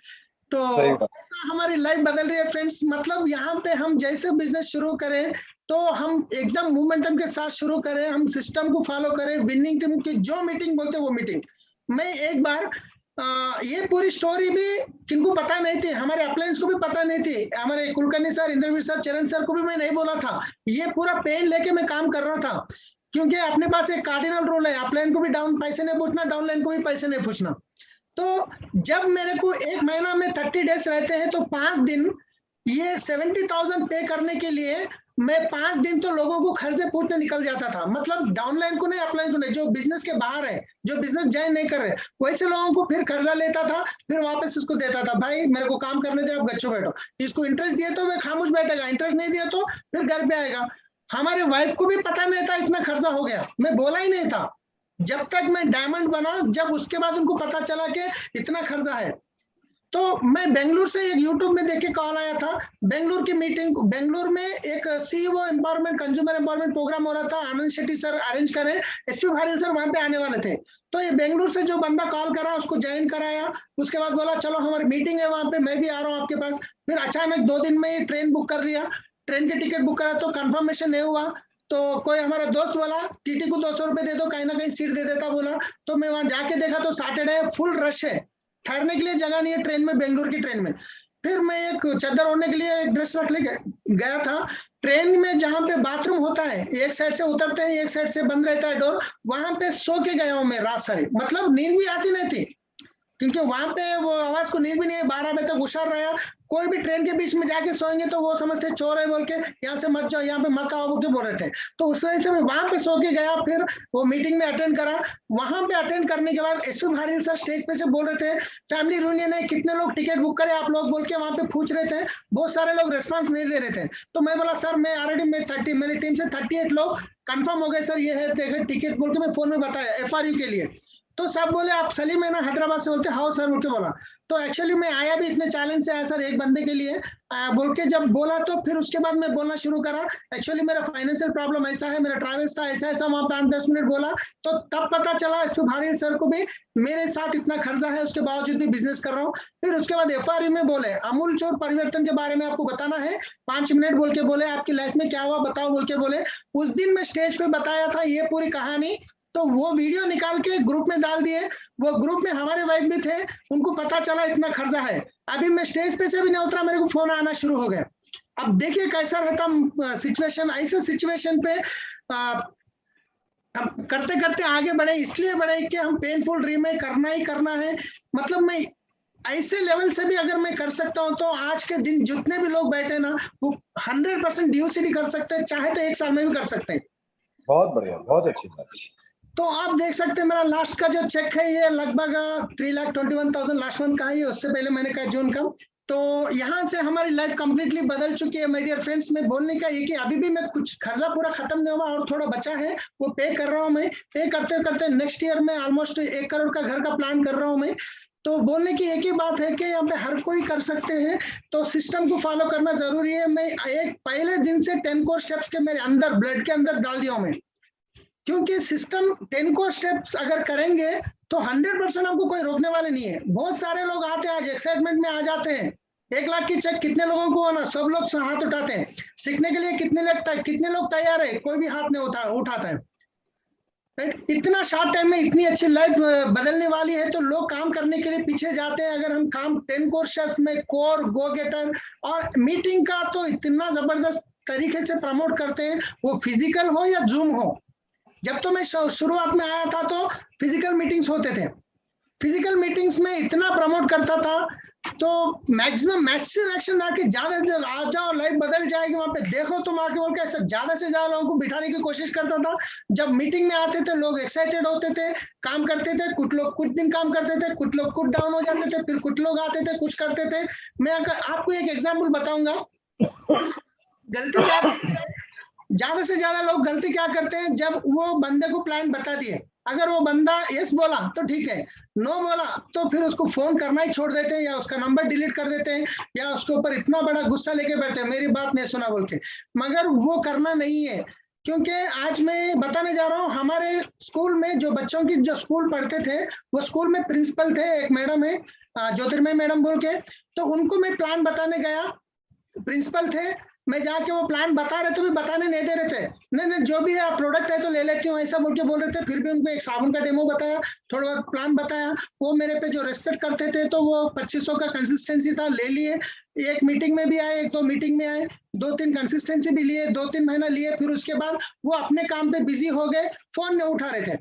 तो ऐसा हमारी लाइफ बदल रही है फ्रेंड्स, मतलब यहाँ पे हम जैसे बिजनेस शुरू करें तो हम एकदम मोमेंटम के साथ शुरू करें, हम सिस्टम को फॉलो करें, विनिंग टीम की जो मीटिंग बोलते वो मीटिंग। मैं एक बार ये पूरी स्टोरी भी किनको पता नहीं थी, हमारे अपलायंस को भी पता नहीं थी, हमारे कुलकर्णी सर, इंद्रवीर सर, चरण सर को भी मैं नहीं बोला था, ये पूरा पेन लेके मैं काम कर रहा था, क्योंकि अपने पास एक कार्डिनल रूल है, अपलाइन को भी डाउन पैसे नहीं पूछना, डाउनलाइन को भी पैसे नहीं पूछना। तो जब मेरे को 1 महीना में 30 डेज रहते हैं, तो 5 दिन ये 70,000 पे करने के लिए मैं 5 दिन तो लोगों को खर्चे पूछने निकल जाता था, मतलब डाउनलाइन को नहीं, अपलाइन को नहीं, जो बिजनेस के बाहर है, जो बिजनेस ज्वाइन नहीं कर रहे, वैसे लोगों को फिर कर्जा लेता था, फिर वापस इसको देता था, भाई मेरे को काम करने दे, आप गच्चो बैठो, इसको इंटरेस्ट दिए तो वह खामोश बैठेगा, इंटरेस्ट नहीं दिया तो फिर घर पे आएगा। हमारे वाइफ को भी पता नहीं था इतना खर्चा हो गया, मैं बोला ही नहीं था, जब तक मैं डायमंड बना, जब उसके बाद उनको पता चला कि इतना खर्चा है। तो मैं बेंगलुरु से एक यूट्यूब में देख के कॉल आया था, बेंगलुरु की मीटिंग, बेंगलुरु में एक CEO empowerment, consumer empowerment program हो रहा था, आनंद शेट्टी सर अरेंज करे, एसपी भारिल सर वहां पे आने वाले थे। तो ये बेंगलुरु से जो बंदा कॉल करा उसको ज्वाइन कराया, उसके बाद बोला चलो हमारी मीटिंग है वहां पे, मैं भी आ रहा हूँ आपके पास। फिर अचानक 2 दिन में ही ट्रेन बुक कर लिया, ट्रेन की टिकट बुक करा तो कंफर्मेशन नहीं हुआ। तो कोई हमारा दोस्त बोला टीटी को 200 रुपए दे दो, कहीं ना कहीं सीट दे देता बोला। तो मैं वहां जाके देखा तो सैटरडे फुल रश है, ठहरने के लिए जगह नहीं है ट्रेन में, बेंगलुरु की ट्रेन में। फिर मैं एक चादर ओढ़ने के लिए एक ड्रेस रख ले गया था। ट्रेन में जहां पे बाथरूम होता है, एक साइड से उतरते हैं, एक साइड से बंद रहता है डोर, वहां पे सो के गया हूं मैं रात सारी, मतलब नींद भी आती नहीं थी, क्योंकि वहां पे वो आवाज को नींद भी नहीं है, 12 बजे तक हुशार रहा। कोई भी ट्रेन के बीच में जाके सोएंगे तो वो समझते चोर है बोल के, यहाँ से मत जाओ, यहाँ पे मत आओ बोल के बोल रहे थे। तो उस वजह से मैं वहां पे सो के गया, फिर वो मीटिंग में अटेंड करा। वहां पे अटेंड करने के बाद एसपी भारिल सर स्टेज पे से बोल रहे थे फैमिली रियूनियन है, कितने लोग टिकट बुक करे आप लोग बोल के वहां पे पूछ रहे थे। बहुत सारे लोग रेस्पॉन्स नहीं दे रहे थे। तो मैं बोला सर मैं ऑलरेडी मेरी टीम से 38 लोग कंफर्म हो गए सर, ये है टिकट बोल के मैं फोन में बताया एफआरयू के लिए। तो सब बोले आप सलीम है ना हैदराबाद से, बोलते हाँ सर बोल के बोला। तो एक्चुअली मैं आया भी इतने चैलेंज से आया सर एक बंदे के लिए बोल के जब बोला, तो फिर उसके बाद मैं बोलना शुरू करा। एक्चुअली मेरा फाइनेंशियल प्रॉब्लम ऐसा है, मेरा ट्रैवल्स था ऐसा ऐसा, वहां 5-10 मिनट बोला तो तब पता चला इसको भारिल सर को भी मेरे साथ इतना खर्चा है, उसके बावजूद भी बिजनेस कर रहा हूँ। फिर उसके बाद एफआरयू में बोले अमूल चोर परिवर्तन के बारे में आपको बताना है, 5 मिनट बोल के बोले आपकी लाइफ में क्या हुआ बताओ बोल के बोले। उस दिन मैं स्टेज पे बताया था ये पूरी कहानी, तो वो वीडियो निकाल के ग्रुप में डाल दिए। वो ग्रुप में हमारे वाइफ भी थे, उनको पता चला इतना खर्चा है। अभी मैं स्टेज पे से भी नहीं उतरा, मेरे को फोन आना शुरू हो गया। अब देखिए कैसा रहता सिचुएशन। ऐसे सिचुएशन पे हम करते करते आगे बढ़े, इसलिए बढ़े कि हम पेनफुल ड्रीम में करना ही करना है। मतलब मैं ऐसे लेवल से भी अगर मैं कर सकता हूं, तो आज के दिन जितने भी लोग बैठे ना वो 100% ड्यूसिटी कर सकते हैं, चाहे तो 1 साल में भी कर सकते हैं। बहुत बढ़िया, बहुत अच्छी बात। तो आप देख सकते हैं मेरा लास्ट का जो चेक है ये लगभग 3,21,000 लास्ट मंथ का है, उससे पहले मैंने कहा जून का। तो यहाँ से हमारी लाइफ कंप्लीटली बदल चुकी है माय डियर फ्रेंड्स। में बोलने का ये कि अभी भी मैं कुछ खर्चा पूरा खत्म नहीं हुआ और थोड़ा बचा है, वो पे कर रहा हूँ मैं। पे करते करते नेक्स्ट ईयर में ऑलमोस्ट 1 करोड़ का घर का प्लान कर रहा हूँ मैं। तो बोलने की एक ही बात है कि यहाँ पे हर कोई कर सकते हैं, तो सिस्टम को फॉलो करना जरूरी है। मैं एक पहले दिन से 10 कोर स्टेप्स के मेरे अंदर ब्लड के अंदर डाल दिया हूँ मैं, क्योंकि सिस्टम 10 को स्टेप्स अगर करेंगे तो 100% आपको कोई रोकने वाले नहीं है। बहुत सारे लोग आते हैं आज एक्साइटमेंट में आ जाते हैं, 1 लाख की चेक कितने लोगों को होना, सब लोग हाथ उठाते हैं। सीखने के लिए कितने लोग तैयार है, कोई भी हाथ नहीं उठाता है। राइट, इतना शॉर्ट टाइम में इतनी अच्छी लाइफ बदलने वाली है, तो लोग काम करने के लिए पीछे जाते हैं। अगर हम काम 10 कोर स्टेप्स में कोर, गो गेटर और मीटिंग का तो इतना जबरदस्त तरीके से प्रमोट करते हैं, वो फिजिकल हो या जूम हो। जब तो मैं शुरुआत में आया था तो फिजिकल मीटिंग्स होते थे, फिजिकल मीटिंग्स में इतना प्रमोट करता था, तो मैक्सिमम मैसिव एक्शन आके ज्यादा से आ जाओ लाइफ बदल जाएगी, वहां पे देखो तुम आके बोल के ऐसा ज्यादा से ज्यादा लोगों को बिठाने की कोशिश करता था। जब मीटिंग में आते थे लोग एक्साइटेड होते थे, काम करते थे, कुछ लोग कुछ दिन काम करते थे, कुछ लोग कुछ डाउन हो जाते थे, फिर कुछ लोग आते थे कुछ करते थे। मैं आपको एक एग्जाम्पल बताऊंगा, गलती क्या, ज्यादा से ज्यादा लोग गलती क्या करते हैं, जब वो बंदे को प्लान बता दिए, अगर वो बंदा यस बोला तो ठीक है, नो बोला तो फिर उसको फोन करना ही छोड़ देते हैं, या उसका नंबर डिलीट कर देते हैं, या उसके ऊपर इतना बड़ा गुस्सा लेके बैठते हैं मेरी बात नहीं सुना बोल के। मगर वो करना नहीं है, क्योंकि आज मैं बताने जा रहा हूँ हमारे स्कूल में जो बच्चों की जो स्कूल पढ़ते थे, वो स्कूल में प्रिंसिपल थे, एक मैडम है ज्योतिर्मय मैडम बोल के, तो उनको मैं प्लान बताने गया, प्रिंसिपल थे, मैं जाके वो प्लान बता रहे थे भी बताने नहीं दे रहे थे, नहीं जो भी है प्रोडक्ट है तो ले लेती हूँ ऐसा बोल के बोल रहे थे। फिर भी उनको एक साबुन का डेमो बताया, थोड़ा बहुत प्लान बताया, वो मेरे पे जो रेस्पेक्ट करते थे, तो वो 2500 का कंसिस्टेंसी था, ले लिए। एक मीटिंग में भी आए, 1-2 मीटिंग में आए, 2-3 कंसिस्टेंसी भी लिए, 2-3 महीना लिए। फिर उसके बाद वो अपने काम पे बिजी हो गए, फोन नहीं उठा रहे थे,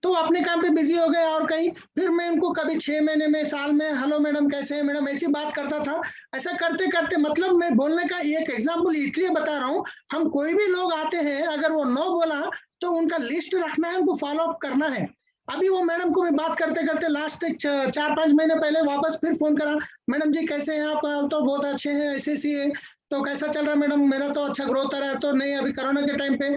तो अपने काम पे बिजी हो गए और कहीं। फिर मैं उनको कभी 6 महीने में, साल में, हेलो मैडम कैसे हैं मैडम, ऐसी बात करता था। ऐसा करते करते, मतलब मैं बोलने का एक एग्जांपल इसलिए बता रहा हूँ, हम कोई भी लोग आते हैं अगर वो नो बोला तो उनका लिस्ट रखना है, उनको फॉलो अप करना है। अभी वो मैडम को मैं बात करते करते लास्ट 4-5 महीने पहले वापस फिर फोन करा, मैडम जी कैसे हैं आप, तो बहुत अच्छे हैं, ऐसे सी है, तो कैसा चल रहा है मैडम, मेरा तो अच्छा ग्रोथ आ रहा है। तो नहीं, अभी कोरोना के टाइम पे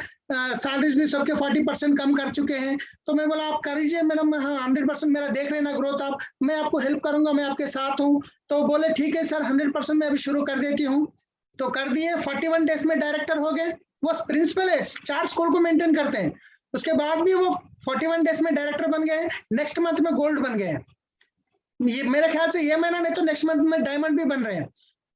सैलरीज भी सबके 40% कम कर चुके हैं। तो मैं बोला आप कर लीजिए मैडम, हाँ 100% मेरा देख रहे ना ग्रोथ आप, मैं आपको हेल्प करूंगा, मैं आपके साथ हूँ। तो बोले ठीक है सर 100% मैं अभी शुरू कर देती हूँ। तो कर दिए, 41 डेज में डायरेक्टर हो गए। वो प्रिंसिपल है, 4 स्कूल को मेंटेन करते हैं, उसके बाद भी वो 41 डेज में डायरेक्टर बन गए। नेक्स्ट मंथ में गोल्ड बन गए। ये मेरे ख्याल से ये महीना नहीं तो नेक्स्ट मंथ में डायमंड भी बन रहे हैं।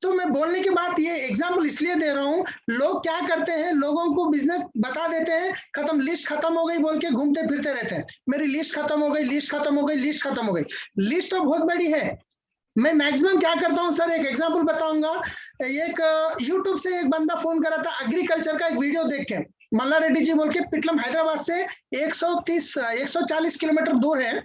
तो मैं बोलने की बात ये एग्जाम्पल इसलिए दे रहा हूँ, लोग क्या करते हैं, लोगों को बिजनेस बता देते हैं, खत्म, लिस्ट खत्म हो गई बोल के घूमते फिरते रहते हैं, मेरी लिस्ट खत्म हो गई, लिस्ट खत्म हो गई, लिस्ट खत्म हो गई। लिस्ट तो बहुत बड़ी है। मैं मैक्सिमम क्या करता हूँ सर, एक एग्जांपल बताऊंगा। एक यूट्यूब से एक बंदा फोन करा था एग्रीकल्चर का एक वीडियो देख के, मल्ला रेड्डी जी बोल के, पिटलम हैदराबाद से 140 किलोमीटर दूर है,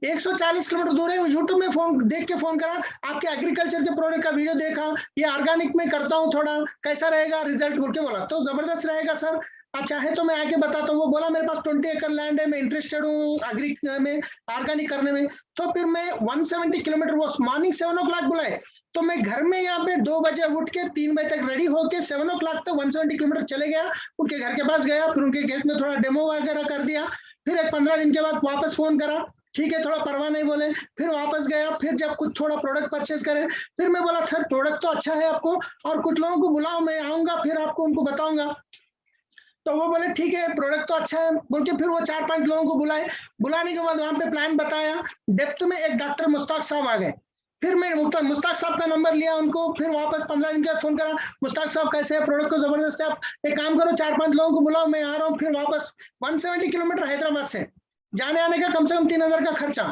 140 किलोमीटर दूर है। यूट्यूब में फोन देख के फोन करा, आपके एग्रीकल्चर के प्रोडक्ट का वीडियो देखा, ये ऑर्गेनिक में करता हूँ, थोड़ा कैसा रहेगा रिजल्ट बोल के बोला। तो जबरदस्त रहेगा सर, आप चाहे तो मैं आके बताता हूँ। वो बोला मेरे पास 20 एकड़ लैंड है, मैं इंटरेस्टेड हूँ एग्री में, ऑर्गेनिक करने में। तो फिर मैं 170 किलोमीटर, वो मॉर्निंग 7 o'clock बुलाए, तो मैं घर में यहाँ पे 2 बजे उठ के 3 बजे तक रेडी होके 7 o'clock तक 170 किलोमीटर चले गया, उनके घर के पास गया, फिर उनके गेस्ट में थोड़ा डेमो वगैरह कर दिया। फिर एक 15 दिन के बाद वापस फोन करा, ठीक है थोड़ा परवाह नहीं बोले, फिर वापस गया, फिर जब कुछ थोड़ा प्रोडक्ट परचेज करे, फिर मैं बोला सर प्रोडक्ट तो अच्छा है आपको, और कुछ लोगों को बुलाओ, मैं आऊंगा फिर आपको उनको बताऊंगा। तो वो बोले ठीक है प्रोडक्ट तो अच्छा है बोल के, फिर वो 4-5 लोगों को बुलाए। बुलाने के बाद वहां पे प्लान बताया, डेप्थ में एक डॉक्टर मुश्ताक साहब आ गए। फिर मैं मुश्ताक साहब का नंबर लिया उनको, फिर वापस 15 दिन के बाद फोन करा, मुश्ताक साहब कैसे है, प्रोडक्ट को जबरदस्त है, आप एक काम करो 4-5 लोगों को बुलाओ, मैं आ रहा हूँ। फिर वापस 170 किलोमीटर हैदराबाद से जाने आने का कम से कम 3,000 का खर्चा,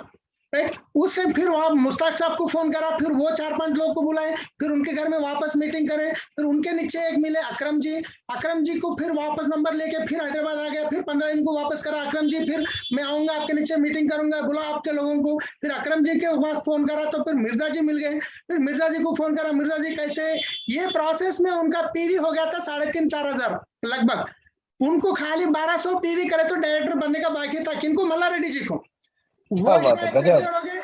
राइट। उससे फिर वहां मुश्ताक साहब को फोन करा, फिर वो 4-5 लोग को बुलाए, फिर उनके घर में वापस मीटिंग करे, फिर उनके नीचे एक मिले अकरम जी को फिर वापस नंबर लेके फिर हैदराबाद आ गया, फिर 15 दिन को वापस करा, अकरम जी फिर मैं आऊंगा आपके नीचे मीटिंग करूंगा, बुलाओ आपके लोगों को। फिर अकरम जी के पास फोन करा तो फिर मिर्जा जी मिल गए, फिर मिर्जा जी को फोन करा, मिर्जा जी कैसे। ये प्रोसेस में उनका पीवी हो गया था 3,500-4 हजार लगभग, उनको खाली 1200 पीवी करे तो डायरेक्टर बनने का बाकी था। किनको? मल्ला रेड्डी जी को। वो इतना एक्साइटेड हो गए,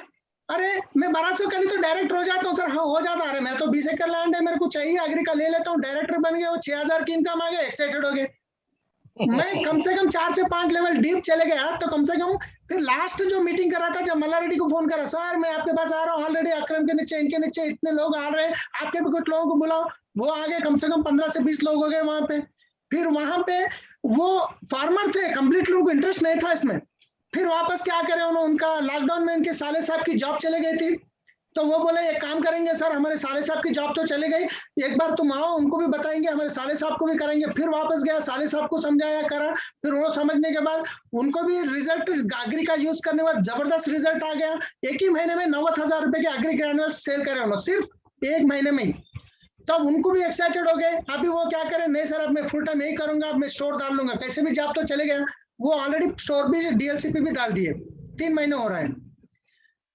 अरे मैं 1200 का तो डायरेक्टर हो जाता हूँ सर। हाँ हो जाता, अरे मैं तो 20 एकड़ लैंड है, मेरे को चाहिए एग्री का, ले लेता हूँ। डायरेक्टर बन गया, वो 6,000 की इनकम आ गया, एक्साइटेड हो गए। मैं कम से कम 4 से 5 लेवल डीप चले गया, तो कम से कम फिर लास्ट जो मीटिंग करा था, जब मल्ला रेड्डी को फोन करा, सर मैं आपके पास आ रहा हूँ, ऑलरेडी अकरम के नीचे, इनके नीचे इतने लोग आ रहे हैं, आपके भी कुछ लोगों को बुलाओ। वो आगे कम से कम 15 से 20 लोग हो गए वहां पे। फिर वहां पे वो फार्मर थे, कंप्लीटली उनको इंटरेस्ट नहीं था इसमें। फिर वापस क्या करें उन्होंने, उनका लॉकडाउन में इनके साले साहब की जॉब चले गई थी, तो वो बोले एक काम करेंगे सर, हमारे साले साहब की जॉब तो चले गई, एक बार तुम आओ, उनको भी बताएंगे, हमारे साले साहब को भी करेंगे। फिर वापस गया, साले साहब को समझाया, करा, फिर वो समझने के बाद उनको भी रिजल्ट एग्री का यूज करने के बाद जबरदस्त रिजल्ट आ गया। एक ही महीने में 90,000 रुपए के एग्री ग्रैन्युअल सेल करे उन्होंने, सिर्फ एक महीने में ही। तब उनको भी एक्साइटेड हो गए। अभी वो क्या करें, नहीं सर अब मैं फुल टाइम यही करूंगा, अब मैं स्टोर डाल लूंगा, कैसे भी जॉब तो चले गया। वो ऑलरेडी स्टोर भी डीएलसी पे भी डाल दिए, 3 महीने हो रहा है।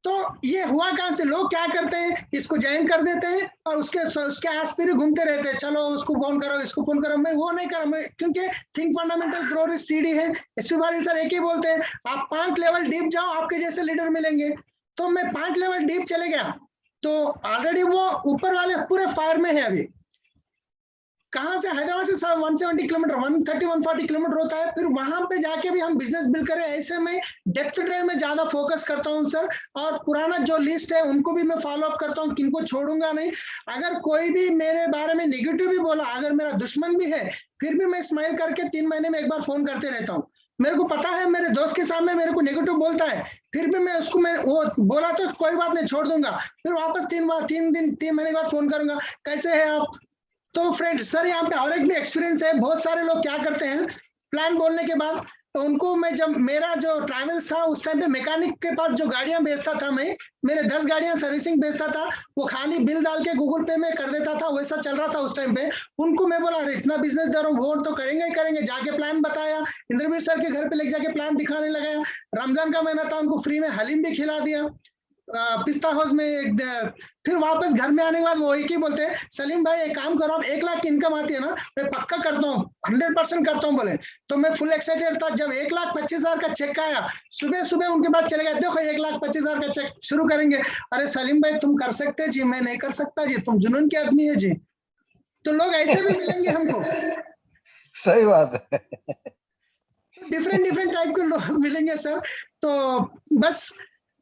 तो ये हुआ कहां से, लोग क्या करते हैं, इसको ज्वाइन कर देते हैं और उसके आस पास घूमते रहते हैं, चलो उसको फोन करो, इसको फोन करो। मैं वो नहीं कर, मैं क्योंकि think fundamental grow rich CD है, एसपी बारिल सर एक ही बोलते हैं, आप 5 लेवल डीप जाओ, आपके जैसे लीडर मिलेंगे। तो मैं 5 लेवल डीप चले गया, तो ऑलरेडी वो ऊपर वाले पूरे फायर में है। अभी कहां से, हैदराबाद से 170 किलोमीटर, 130-140 किलोमीटर होता है। फिर वहां पे जाके भी हम बिजनेस बिल्ड करें, ऐसे में डेप्थ ड्राइव में ज्यादा फोकस करता हूं सर। और पुराना जो लिस्ट है उनको भी मैं फॉलो अप करता हूं, किनको छोड़ूंगा नहीं। अगर कोई भी मेरे बारे में नेगेटिव भी बोला, अगर मेरा दुश्मन भी है, फिर भी मैं स्माइल करके 3 महीने में एक बार फोन करते रहता हूँ। मेरे को पता है मेरे दोस्त के सामने मेरे को नेगेटिव बोलता है, फिर भी मैं उसको, मैं वो बोला तो कोई बात नहीं, छोड़ दूंगा। फिर वापस 3 महीने के बाद फोन करूंगा, कैसे है आप। तो फ्रेंड सर यहाँ पे और एक भी एक्सपीरियंस है, बहुत सारे लोग क्या करते हैं, प्लान बोलने के बाद तो उनको, मैं जब मेरा जो ट्रैवल्स था उस टाइम पे मैकेनिक के पास जो गाड़ियां बेचता था, मैं मेरे 10 गाड़ियां सर्विसिंग बेचता था, वो खाली बिल डाल के गूगल पे में कर देता था, वैसा चल रहा था उस टाइम पे। उनको मैं बोला अरे इतना बिजनेस दे रहा हूँ, वो तो करेंगे ही करेंगे। जाके प्लान बताया, इंद्रवीर सर के घर पे लेके जाके प्लान दिखाने लगाया। रमजान का महीना था, उनको फ्री में हलीम भी खिला दिया। पिस्ता हाउस में फिर वापस घर में आने के बाद वो एक ही बोलते हैं, सलीम भाई एक काम करो, आप 1 लाख की इनकम आती है ना, मैं पक्का करता हूँ, 100% करता हूँ बोले। तो मैं फुल एक्साइटेड था। जब 1,25,000 का चेक आया, सुबह सुबह उनके पास चले गए, देखो 1,25,000 का चेक शुरू करेंगे। अरे सलीम भाई तुम कर सकते जी, मैं नहीं कर सकता जी, तुम जुनून के आदमी है जी। तो लोग ऐसे भी मिलेंगे हमको। सही बात है। डिफरेंट टाइप के लोग मिलेंगे सर। तो बस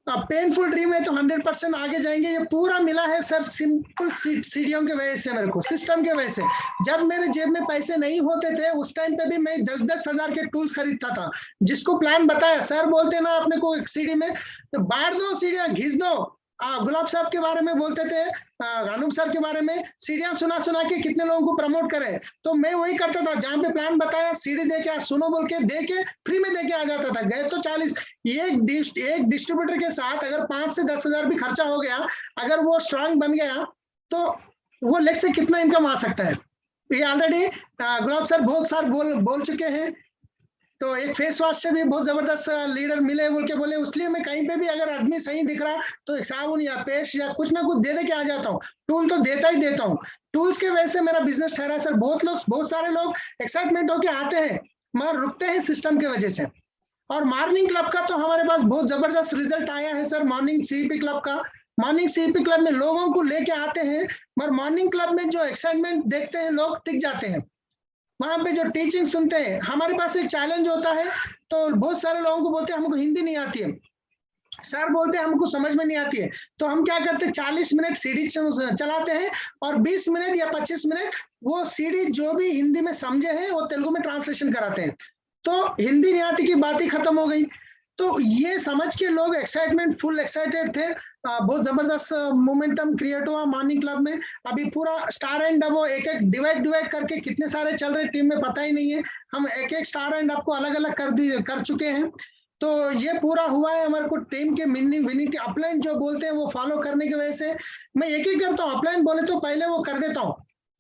पेनफुल ड्रीम है तो 100% आगे जाएंगे। ये पूरा मिला है सर सिंपल सीढ़ियों के वजह से, मेरे को सिस्टम के वजह से। जब मेरे जेब में पैसे नहीं होते थे उस टाइम पे भी मैं 10-10 हजार के टूल्स खरीदता था। जिसको प्लान बताया, सर बोलते ना अपने को एक सीढ़ी में तो बांट दो, सीढ़ियां घिस दो। गुलाब साहब के बारे में बोलते थे, अनूप सर के बारे में, सीढ़ियां सुना सुना के कितने लोगों को प्रमोट करें। तो मैं वही करता था, जहां पे प्लान बताया सीढ़ी दे के सुनो बोल के दे के फ्री में दे के आ जाता था। गए तो 40। एक डिस्ट्रीब्यूटर के साथ अगर 5 से 10 हजार भी खर्चा हो गया, अगर वो स्ट्रांग बन गया तो वो लेग से कितना इनकम आ सकता है। ये ऑलरेडी गुलाब सर बहुत सार बोल चुके हैं। तो एक फेस वॉश से भी बहुत जबरदस्त लीडर मिले बोल के बोले, इसलिए मैं कहीं पे भी अगर आदमी सही दिख रहा तो एक साबुन या पेस्ट या कुछ ना कुछ दे दे के आ जाता हूँ। टूल तो देता ही देता हूँ। टूल्स के वजह से मेरा बिजनेस ठहरा सर। बहुत सारे लोग एक्साइटमेंट होके आते हैं मगर रुकते हैं सिस्टम के वजह से। और मॉर्निंग क्लब का तो हमारे पास बहुत जबरदस्त रिजल्ट आया है सर। मॉर्निंग सीईपी क्लब का, मॉर्निंग सीईपी क्लब में लोगों को लेके आते हैं, मगर मॉर्निंग क्लब में जो एक्साइटमेंट देखते हैं लोग टिक जाते हैं। वहां पे जो टीचिंग सुनते हैं, हमारे पास एक चैलेंज होता है तो बहुत सारे लोगों को बोलते हैं हमको हिंदी नहीं आती है, सर बोलते हैं हमको समझ में नहीं आती है। तो हम क्या करते हैं, 40 मिनट सीडी चलाते हैं और 20 मिनट या 25 मिनट वो सीडी जो भी हिंदी में समझे हैं वो तेलुगु में ट्रांसलेशन कराते हैं। तो हिंदी नहीं आती की बात ही खत्म हो गई। तो ये समझ के लोग एक्साइटमेंट फुल एक्साइटेड थे। बहुत जबरदस्त मोमेंटम क्रिएट हुआ मॉर्निंग क्लब में। अभी पूरा स्टार एंड अब एक डिवाइड करके कितने सारे चल रहे टीम में पता ही नहीं है। हम एक स्टार एंड आपको अलग अलग कर चुके हैं। तो ये पूरा हुआ है हमारे को टीम के विनिंग अपलाइन जो बोलते हैं वो फॉलो करने की वजह से मैं एक ही करता हूँ। अपलाइन बोले तो पहले वो कर देता हूँ,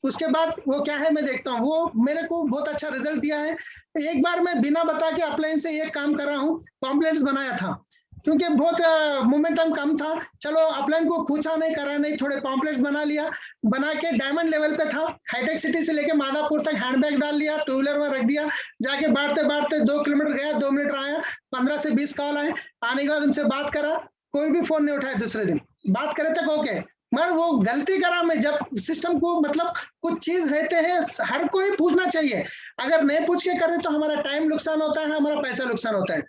उसके बाद वो क्या है मैं देखता हूँ। वो मेरे को बहुत अच्छा रिजल्ट दिया है। एक बार मैं बिना बता के अपलाइन से एक काम कर रहा हूँ, पॉम्पलेट्स बनाया था क्योंकि बहुत मोमेंटम कम था। चलो अपलाइन को पूछा नहीं करा नहीं, थोड़े पॉम्पलेट्स बना लिया। बना के डायमंड लेवल पे था, हाईटेक सिटी से लेके मादापुर तक हैंडबैग डाल लिया, टू व्हीलर में रख दिया। जाके बांटते 2 किलोमीटर गया, 2 मिनट आया, 15 से 20 कॉल आए। आने के बाद उनसे बात करा, कोई भी फोन नहीं उठाया। दूसरे दिन बात करे तक ओके, मगर वो गलती करा मैं। जब सिस्टम को मतलब कुछ चीज रहते हैं हर कोई पूछना चाहिए, अगर नहीं पूछ के करे तो हमारा टाइम नुकसान होता है, हमारा पैसा नुकसान होता है।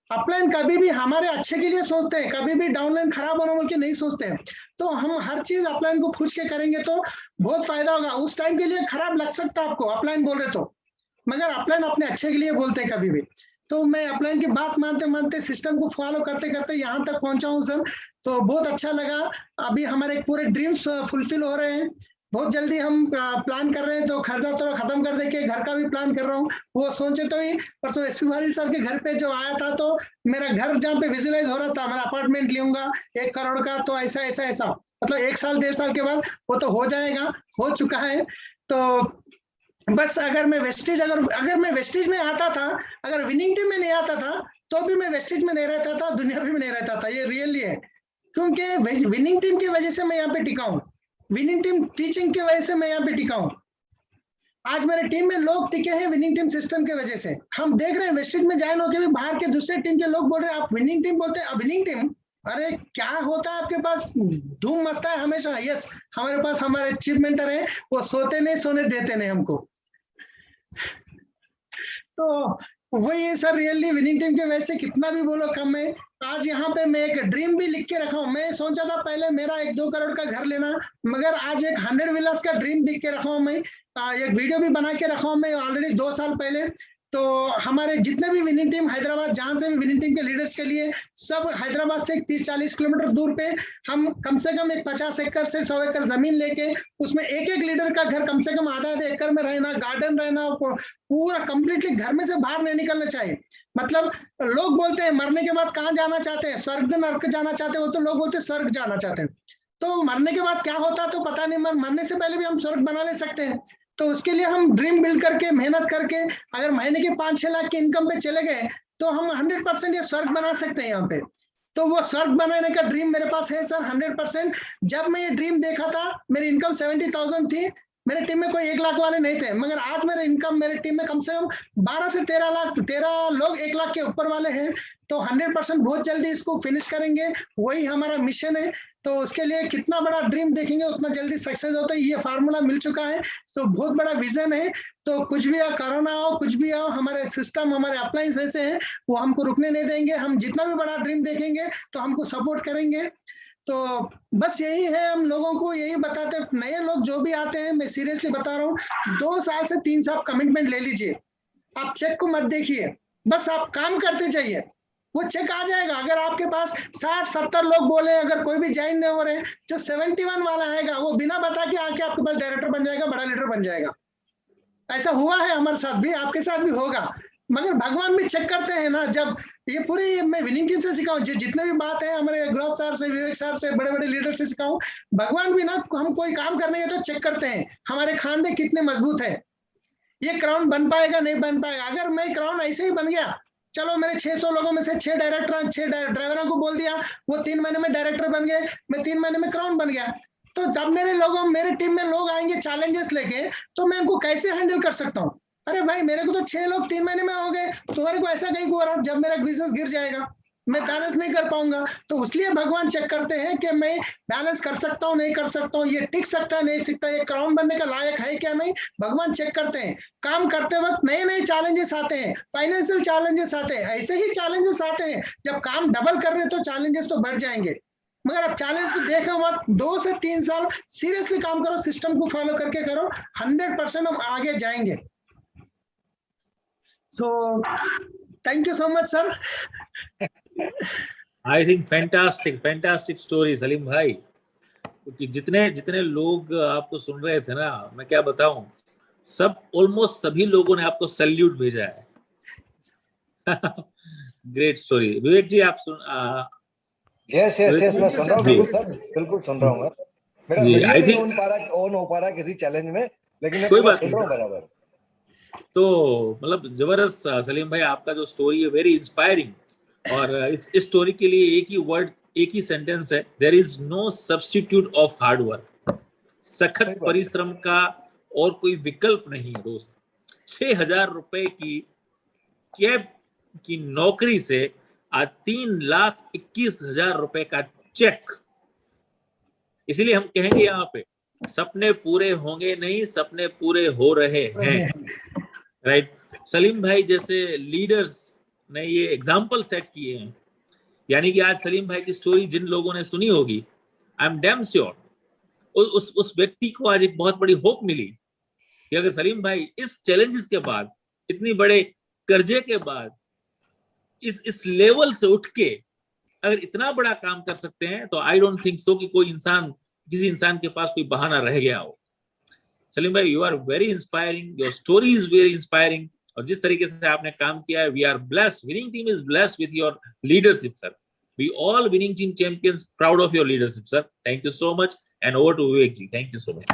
अपलाइन कभी भी हमारे अच्छे के लिए सोचते हैं, कभी भी डाउनलाइन खराब होने बोल के नहीं सोचते हैं। तो हम हर चीज अपलाइन को पूछ के करेंगे तो बहुत फायदा होगा। उस टाइम के लिए खराब लग सकता है आपको अपलाइन बोल रहे तो, मगर अपलाइन अपने अच्छे के लिए बोलते हैं कभी भी। तो मैं अपलाइन की बात मानते सिस्टम को फॉलो करते करते यहाँ तक पहुंचा हूँ सर। तो बहुत अच्छा लगा। अभी हमारे पूरे ड्रीम्स फुलफिल हो रहे हैं। बहुत जल्दी हम प्लान कर रहे हैं, तो खर्चा थोड़ा खत्म कर देके घर का भी प्लान कर रहा हूँ। वो सोचे तो ही परसों एसपी वारिल सर के घर पे जो आया था, तो मेरा घर जहाँ पे विजुअलाइज हो रहा था, मेरा अपार्टमेंट लूंगा 1 करोड़ का, तो ऐसा मतलब 1 साल 1.5 साल के बाद वो तो हो जाएगा, हो चुका है। तो बस अगर मैं वेस्टेज में आता था, अगर विनिंग टीम में नहीं आता था तो भी मैं वेस्टेज में नहीं रहता था, दुनियावी में नहीं रहता था। ये रियली है, क्योंकि विनिंग टीम की वजह से मैं यहाँ पे टिका हूँ। विनिंग टीम टीचिंग की वजह से मैं यहाँ पे टिका हूँ। आज मेरे टीम में लोग टिके हैं विनिंग टीम सिस्टम की वजह से। हम देख रहे हैं वेस्टेज में ज्वाइन होकर भी बाहर के दूसरे टीम के लोग बोल रहे हैं आप विनिंग टीम बोलते हैं, विनिंग टीम अरे क्या होता है आपके पास, धूम मचता है हमेशा। यस, हमारे पास हमारे चीफ मेंटर है, वो सोते नहीं सोने देते नहीं हमको। तो वही है सर, रियली विनिंग टीम के वजह से कितना भी बोलो कम है। आज यहाँ पे मैं एक ड्रीम भी लिख के रखा हूँ। मैं सोचा था पहले मेरा 1-2 करोड़ का घर लेना, मगर आज एक 100 विलास का ड्रीम लिख के रखा हूँ मैं। एक वीडियो भी बना के रखा हूँ मैं ऑलरेडी 2 साल पहले। तो हमारे जितने भी विनिंग टीम हैदराबाद, जहां से भी विनिंग टीम के लीडर्स के लिए, सब हैदराबाद से 30-40 किलोमीटर दूर पे हम कम से कम एक 50 एकड़ से 100 एकड़ जमीन लेके उसमें एक लीडर का घर कम से कम आधा एकड़ में रहना, गार्डन रहना, पूरा कंप्लीटली घर में से बाहर नहीं निकलना चाहिए। मतलब लोग बोलते हैं मरने के बाद कहाँ जाना चाहते हैं, स्वर्ग नर्क जाना चाहते हैं, वो तो लोग बोलते हैं स्वर्ग जाना चाहते हैं। तो मरने के बाद क्या होता तो पता नहीं, मरने से पहले भी हम स्वर्ग बना ले सकते हैं। तो उसके लिए हम ड्रीम बिल्ड करके मेहनत करके अगर महीने के 5-6 लाख की इनकम पे चले गए तो हम 100% ये स्वर्ग बना सकते हैं यहाँ पे। तो वो स्वर्ग बनाने का ड्रीम मेरे पास है सर 100%। जब मैं ये ड्रीम देखा था, मेरी इनकम 70,000 थी, मेरे टीम में कोई 1 लाख वाले नहीं थे, मगर आज मेरे इनकम मेरे टीम में कम से कम 12 से 13 लाख, 13 लोग 1 लाख के ऊपर वाले हैं। तो 100% बहुत जल्दी इसको फिनिश करेंगे, वही हमारा मिशन है। तो उसके लिए कितना बड़ा ड्रीम देखेंगे उतना जल्दी सक्सेस होता है, ये फार्मूला मिल चुका है। तो बहुत बड़ा विजन है। तो कुछ भी आओ, कोरोना आओ, कुछ भी आओ, हमारे सिस्टम, हमारे अप्लायंस ऐसे हैं, वो हमको रुकने नहीं देंगे। हम जितना भी बड़ा ड्रीम देखेंगे तो हमको सपोर्ट करेंगे। तो बस यही है, हम लोगों को यही बताते, नए लोग जो भी आते हैं, मैं सीरियसली बता रहा हूँ, 2 साल से 3 साल कमिटमेंट ले लीजिए। आप चेक को मत देखिए, बस आप काम करते जाइए, वो चेक आ जाएगा। अगर आपके पास 60-70 लोग बोले, अगर कोई भी ज्वाइन नहीं हो रहे, जो 71 वाला आएगा वो बिना बता के आके आपके पास डायरेक्टर बन जाएगा, बड़ा लीडर बन जाएगा। ऐसा हुआ है हमारे साथ भी, आपके साथ भी होगा। मगर भगवान भी चेक करते हैं ना। जब ये पूरी मैं विनिंग टीम से सिखाऊं, जितने भी बात है हमारे गुलाब सर से, विवेक सर से, बड़े बड़े लीडर से सिखाऊं, भगवान भी ना हम कोई काम करने तो चेक करते हैं हमारे खानदे कितने मजबूत है, ये क्राउन बन पाएगा नहीं बन पाएगा। अगर मैं क्राउन ऐसे ही बन गया, चलो मेरे 600 लोगों में से 6 डायरेक्टर, 6 ड्राइवरों को बोल दिया, वो 3 महीने में डायरेक्टर बन गए, मैं 3 महीने में क्राउन बन गया। तो जब मेरे टीम में लोग आएंगे चैलेंजेस लेके, तो मैं उनको कैसे हैंडल कर सकता हूँ? अरे भाई, मेरे को तो 6 लोग 3 महीने में हो गए, तुम्हारे को ऐसा कहीं हो रहा, जब मेरा बिजनेस गिर जाएगा मैं बैलेंस नहीं कर पाऊंगा। तो इसलिए भगवान चेक करते हैं कि मैं बैलेंस कर सकता हूँ नहीं कर सकता हूँ, ये टिक सकता है नहीं सकता, ये क्राउन बनने का लायक है क्या नहीं, भगवान चेक करते हैं। काम करते वक्त नए नए चैलेंजेस आते हैं, फाइनेंशियल चैलेंजेस आते हैं, ऐसे ही चैलेंजेस आते हैं। जब काम डबल कर रहे हैं तो चैलेंजेस तो बढ़ जाएंगे, मगर अब चैलेंज को देखो मत। 2 से 3 साल सीरियसली काम करो, सिस्टम को फॉलो करके करो, 100% हम आगे जाएंगे। So, thank you so much, sir. I think fantastic story Salim भाई। क्योंकि जितने लोग आपको सुन रहे थे ना, मैं क्या बताऊं, सब ऑलमोस्ट सभी लोगों ने आपको सैल्यूट भेजा है। Great story. विवेक जी आप सुन यस मैं सुन रहा हूँ, बिल्कुल सुन रहा हूँ मैं। मेरा वीडियो नहीं ऑन हो पा रहा किसी चैलेंज में, लेकिन मैं कोई बात सुन रहा हूँ बराबर। तो मतलब जबरदस्त सलीम भाई, आपका जो स्टोरी है वेरी इंस्पायरिंग। और इस स्टोरी के लिए एक ही वर्ड, एक ही सेंटेंस है, there is no substitute of hard work. सखत परिश्रम का और कोई विकल्प नहीं है दोस्त। 6,000 रुपए की कैब की नौकरी से आज 3,21,000 रुपए का चेक। इसीलिए हम कहेंगे यहाँ पे, सपने पूरे होंगे नहीं, सपने पूरे हो रहे हैं। राइट। सलीम भाई जैसे लीडर्स ने ये एग्जाम्पल सेट किए हैं, यानी कि आज सलीम भाई की स्टोरी जिन लोगों ने सुनी होगी, आई एम डैम श्योर उस व्यक्ति को आज एक बहुत बड़ी होप मिली कि अगर सलीम भाई इस चैलेंजेस के बाद, इतनी बड़े कर्जे के बाद, इस लेवल से उठ के अगर इतना बड़ा काम कर सकते हैं, तो आई डोंट थिंक सो कि किसी इंसान के पास कोई बहाना रह गया हो। सलीम भाई, you are very inspiring, your story is very inspiring. और जिस तरीके से आपने काम किया है, we are blessed, winning team is blessed with your leadership sir. We all winning team champions proud of your leadership sir. Thank you so much and over to Vivek ji. Thank you so much.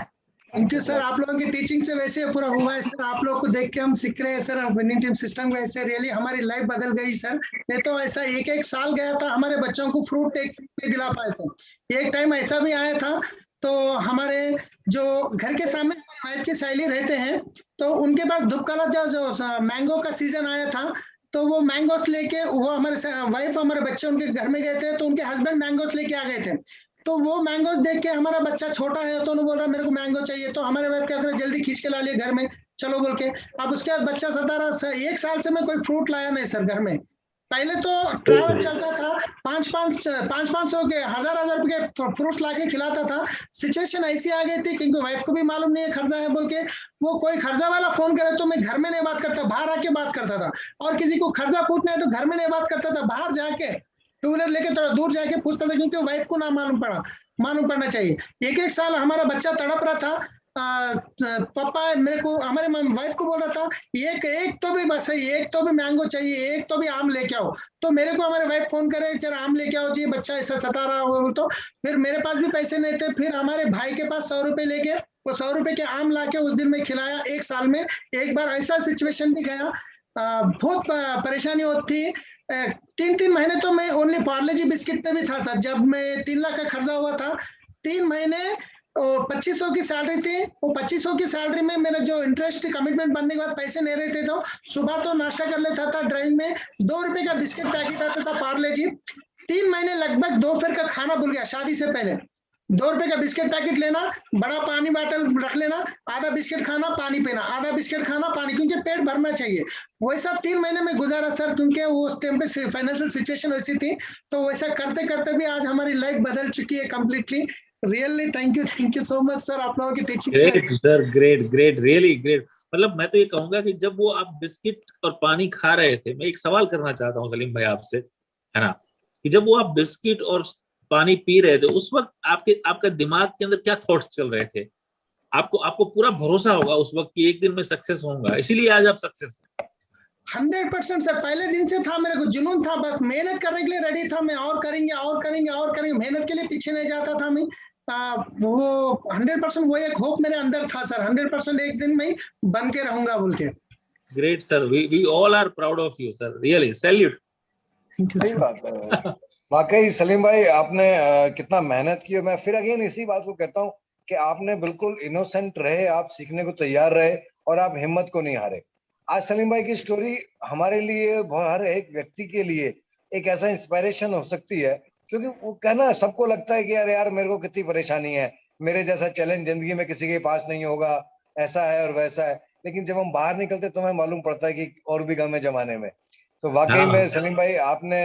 Thank you sir. आप लोगों की teaching से वैसे पूरा हुआ है sir, आप लोग को देख के हम सीख रहे हैं सर, विनिंग टीम सिस्टम को ऐसे रियली हमारी लाइफ बदल गई सर। नहीं तो ऐसा एक साल गया था, हमारे बच्चों को फ्रूट एक पे दिला पाए थे। एक टाइम ऐसा भी आया था, तो हमारे जो घर के सामने हमारी वाइफ की सहेली रहते हैं, तो उनके पास धूपकाला जो मैंगो का सीजन आया था, तो वो मैंगोस लेके, वो हमारे वाइफ हमारे बच्चे उनके घर में गए थे, तो उनके हस्बैंड मैंगोस लेके आ गए थे। तो वो मैंगोस देख के, हमारा बच्चा छोटा है तो उन्होंने बोल रहा मेरे को मैंगो चाहिए, तो हमारे वाइफ क्या करे, जल्दी खींच के ला लिए घर में, चलो बोल के। अब उसके बाद बच्चा सता रहा, 1 साल से मैं कोई फ्रूट लाया नहीं सर घर में। पहले तो ट्रैवल चलता था, 500 के 1000 रुपए के फ्रूट्स लाके खिलाता था। सिचुएशन ऐसी आ गई थी, क्योंकि वाइफ को भी मालूम नहीं है खर्चा है बोल के, वो कोई खर्चा वाला फोन करे तो मैं घर में नहीं बात करता, बाहर आके बात करता था। और किसी को खर्चा पूछना है तो घर में नहीं बात करता था, बाहर जाके 2 व्हीलर लेके थोड़ा दूर जाके पूछता था, क्योंकि वाइफ को ना मालूम पड़ना चाहिए। 1 साल हमारा बच्चा तड़प रहा था, पापा मेरे को, हमारे वाइफ को बोल रहा था एक तो भी बस है, एक तो भी मैंगो चाहिए, एक तो भी आम लेके आओ। तो मेरे को हमारे वाइफ फोन करे, जरा आम लेके आओ जी, बच्चा ऐसा सता रहा हो। तो फिर मेरे पास भी पैसे नहीं थे, फिर हमारे भाई के पास 100 रुपए लेके, वो 100 रुपए के आम लाके उस दिन में खिलाया। 1 साल में एक बार ऐसा सिचुएशन भी गया, बहुत परेशानी होती थी। 3 महीने तो मैं ओनली पार्ले जी बिस्किट पे भी था सर। जब मैं 3 लाख का खर्चा हुआ था, 3 महीने 2500 की सैलरी थी। वो 2500 की सैलरी में मेरा जो इंटरेस्ट कमिटमेंट बनने के बाद पैसे नहीं रहते, तो सुबह तो नाश्ता कर लेता था, ड्राइंग में 2 रुपए का बिस्किट पैकेट आता था पार्ले जी। 3 महीने लगभग दोपहर का खाना भूल गया शादी से पहले। 2 रुपए का बिस्किट पैकेट लेना, बड़ा पानी बॉटल रख लेना, आधा बिस्किट खाना, पानी पीना, आधा बिस्किट खाना, पानी, क्योंकि पेट भरना चाहिए। वैसा 3 महीने में गुजारा सर, क्योंकि उस टाइम पे फाइनेंशियल सिचुएशन वैसी थी। तो वैसा करते करते भी आज हमारी लाइफ बदल चुकी है completely. Really thank you so much sir, आप लोगों की teaching. Great sir, great great, really great. मतलब मैं तो ये कहूंगा कि जब वो आप बिस्किट और पानी खा रहे थे, मैं एक सवाल करना चाहता हूँ सलीम भाई आपसे, है ना, कि जब वो आप बिस्किट और पानी पी रहे थे, उस वक्त आपका दिमाग के अंदर क्या थॉट्स चल रहे थे? आपको पूरा भरोसा होगा उस वक्त कि एक दिन में सक्सेस होऊंगा, इसीलिए आज आप सक्सेस हैं। 100% सर, पहले दिन से था, मेरे को जुनून था, बस मेहनत करने के लिए रेडी था मैं। और करेंगे और करेंगे और करेंगे, मेहनत के लिए पीछे नहीं जाता था मैं। वो 100% वो एक होप मेरे अंदर था सर, 100% एक दिन में बन के रहूंगा बोल के। Great sir, we all are proud of you sir, really salute. सही बात है वाकई सलीम भाई, आपने कितना मेहनत की। मैं फिर अगेन इसी बात को कहता हूँ कि आपने बिल्कुल इनोसेंट रहे, आप सीखने को तैयार रहे और आप हिम्मत को नहीं हारे। आज सलीम भाई की स्टोरी हमारे लिए, हर एक व्यक्ति के लिए एक ऐसा इंस्पिरेशन हो सकती है, क्योंकि वो कहना सबको लगता है कि यार मेरे को कितनी परेशानी है, मेरे जैसा चैलेंज जिंदगी में किसी के पास नहीं होगा, ऐसा है और वैसा है। लेकिन जब हम बाहर निकलते तो हमें मालूम पड़ता है कि और भी गम है जमाने में। तो वाकई में सलीम भाई आपने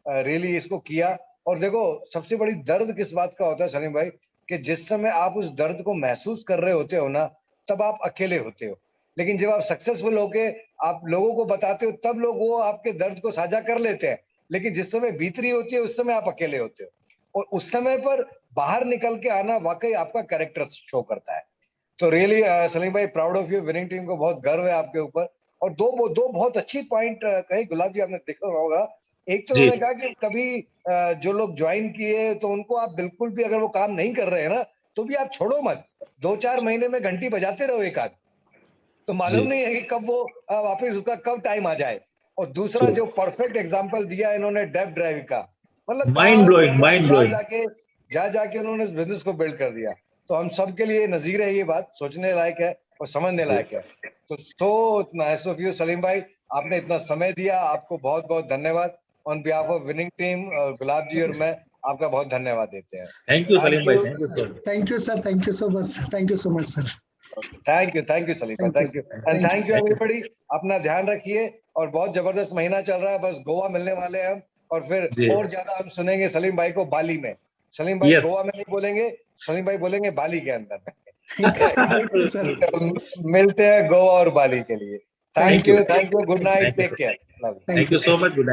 रियली इसको किया। और देखो सबसे बड़ी दर्द किस बात का होता है सलीम भाई, कि जिस समय आप उस दर्द को महसूस कर रहे होते हो ना, तब आप अकेले होते हो। लेकिन जब आप सक्सेसफुल होके आप लोगों को बताते हो, तब लोग वो आपके दर्द को साझा कर लेते हैं। लेकिन जिस समय बीत रही होती है उस समय आप अकेले होते हो, और उस समय पर बाहर निकल के आना वाकई आपका कैरेक्टर शो करता है। तो रियली सलीम भाई proud of you, winning team को बहुत गर्व है आपके ऊपर। और दो बहुत अच्छी पॉइंट कही गुलाब जी, आपने देखा होगा। एक तो उन्होंने कहा कि कभी जो लोग ज्वाइन किए तो उनको आप बिल्कुल भी, अगर वो काम नहीं कर रहे हैं ना, तो भी आप छोड़ो मत, 2-4 महीने में घंटी बजाते रहो एक आध, तो मालूम नहीं है कि कब वो वापस उसका कब टाइम आ जाए। और दूसरा जो परफेक्ट एग्जांपल दिया इन्होंने डेफ ड्राइव का, मतलब माइंड ब्लोइंग, जाके उन्होंने बिजनेस को बिल्ड कर दिया। तो हम सब के लिए नजीर है ये बात, सोचने लायक है और समझने लायक है। तो so nice of you Salim bhai, आपने इतना समय दिया, आपको बहुत बहुत धन्यवाद। On behalf of winning team, Gulab ji और मैं आपका बहुत धन्यवाद देते हैं। Thank you Salim bhai, thank you sir, thank you sir, thank you so much, thank you so much sir. Thank you Salim bhai, thank you and thank you everybody. अपना ध्यान रखिए, और बहुत जबरदस्त महीना चल रहा है, बस गोवा मिलने वाले हैं हम, और फिर और ज्यादा हम सुनेंगे सलीम भाई को बाली में। सलीम भाई गोवा में नहीं बोलेंगे, सलीम भाई बोलेंगे बाली के अंदर। मिलते हैं गोवा और बाली के लिए। Thank you, good night, take care, thank you so much.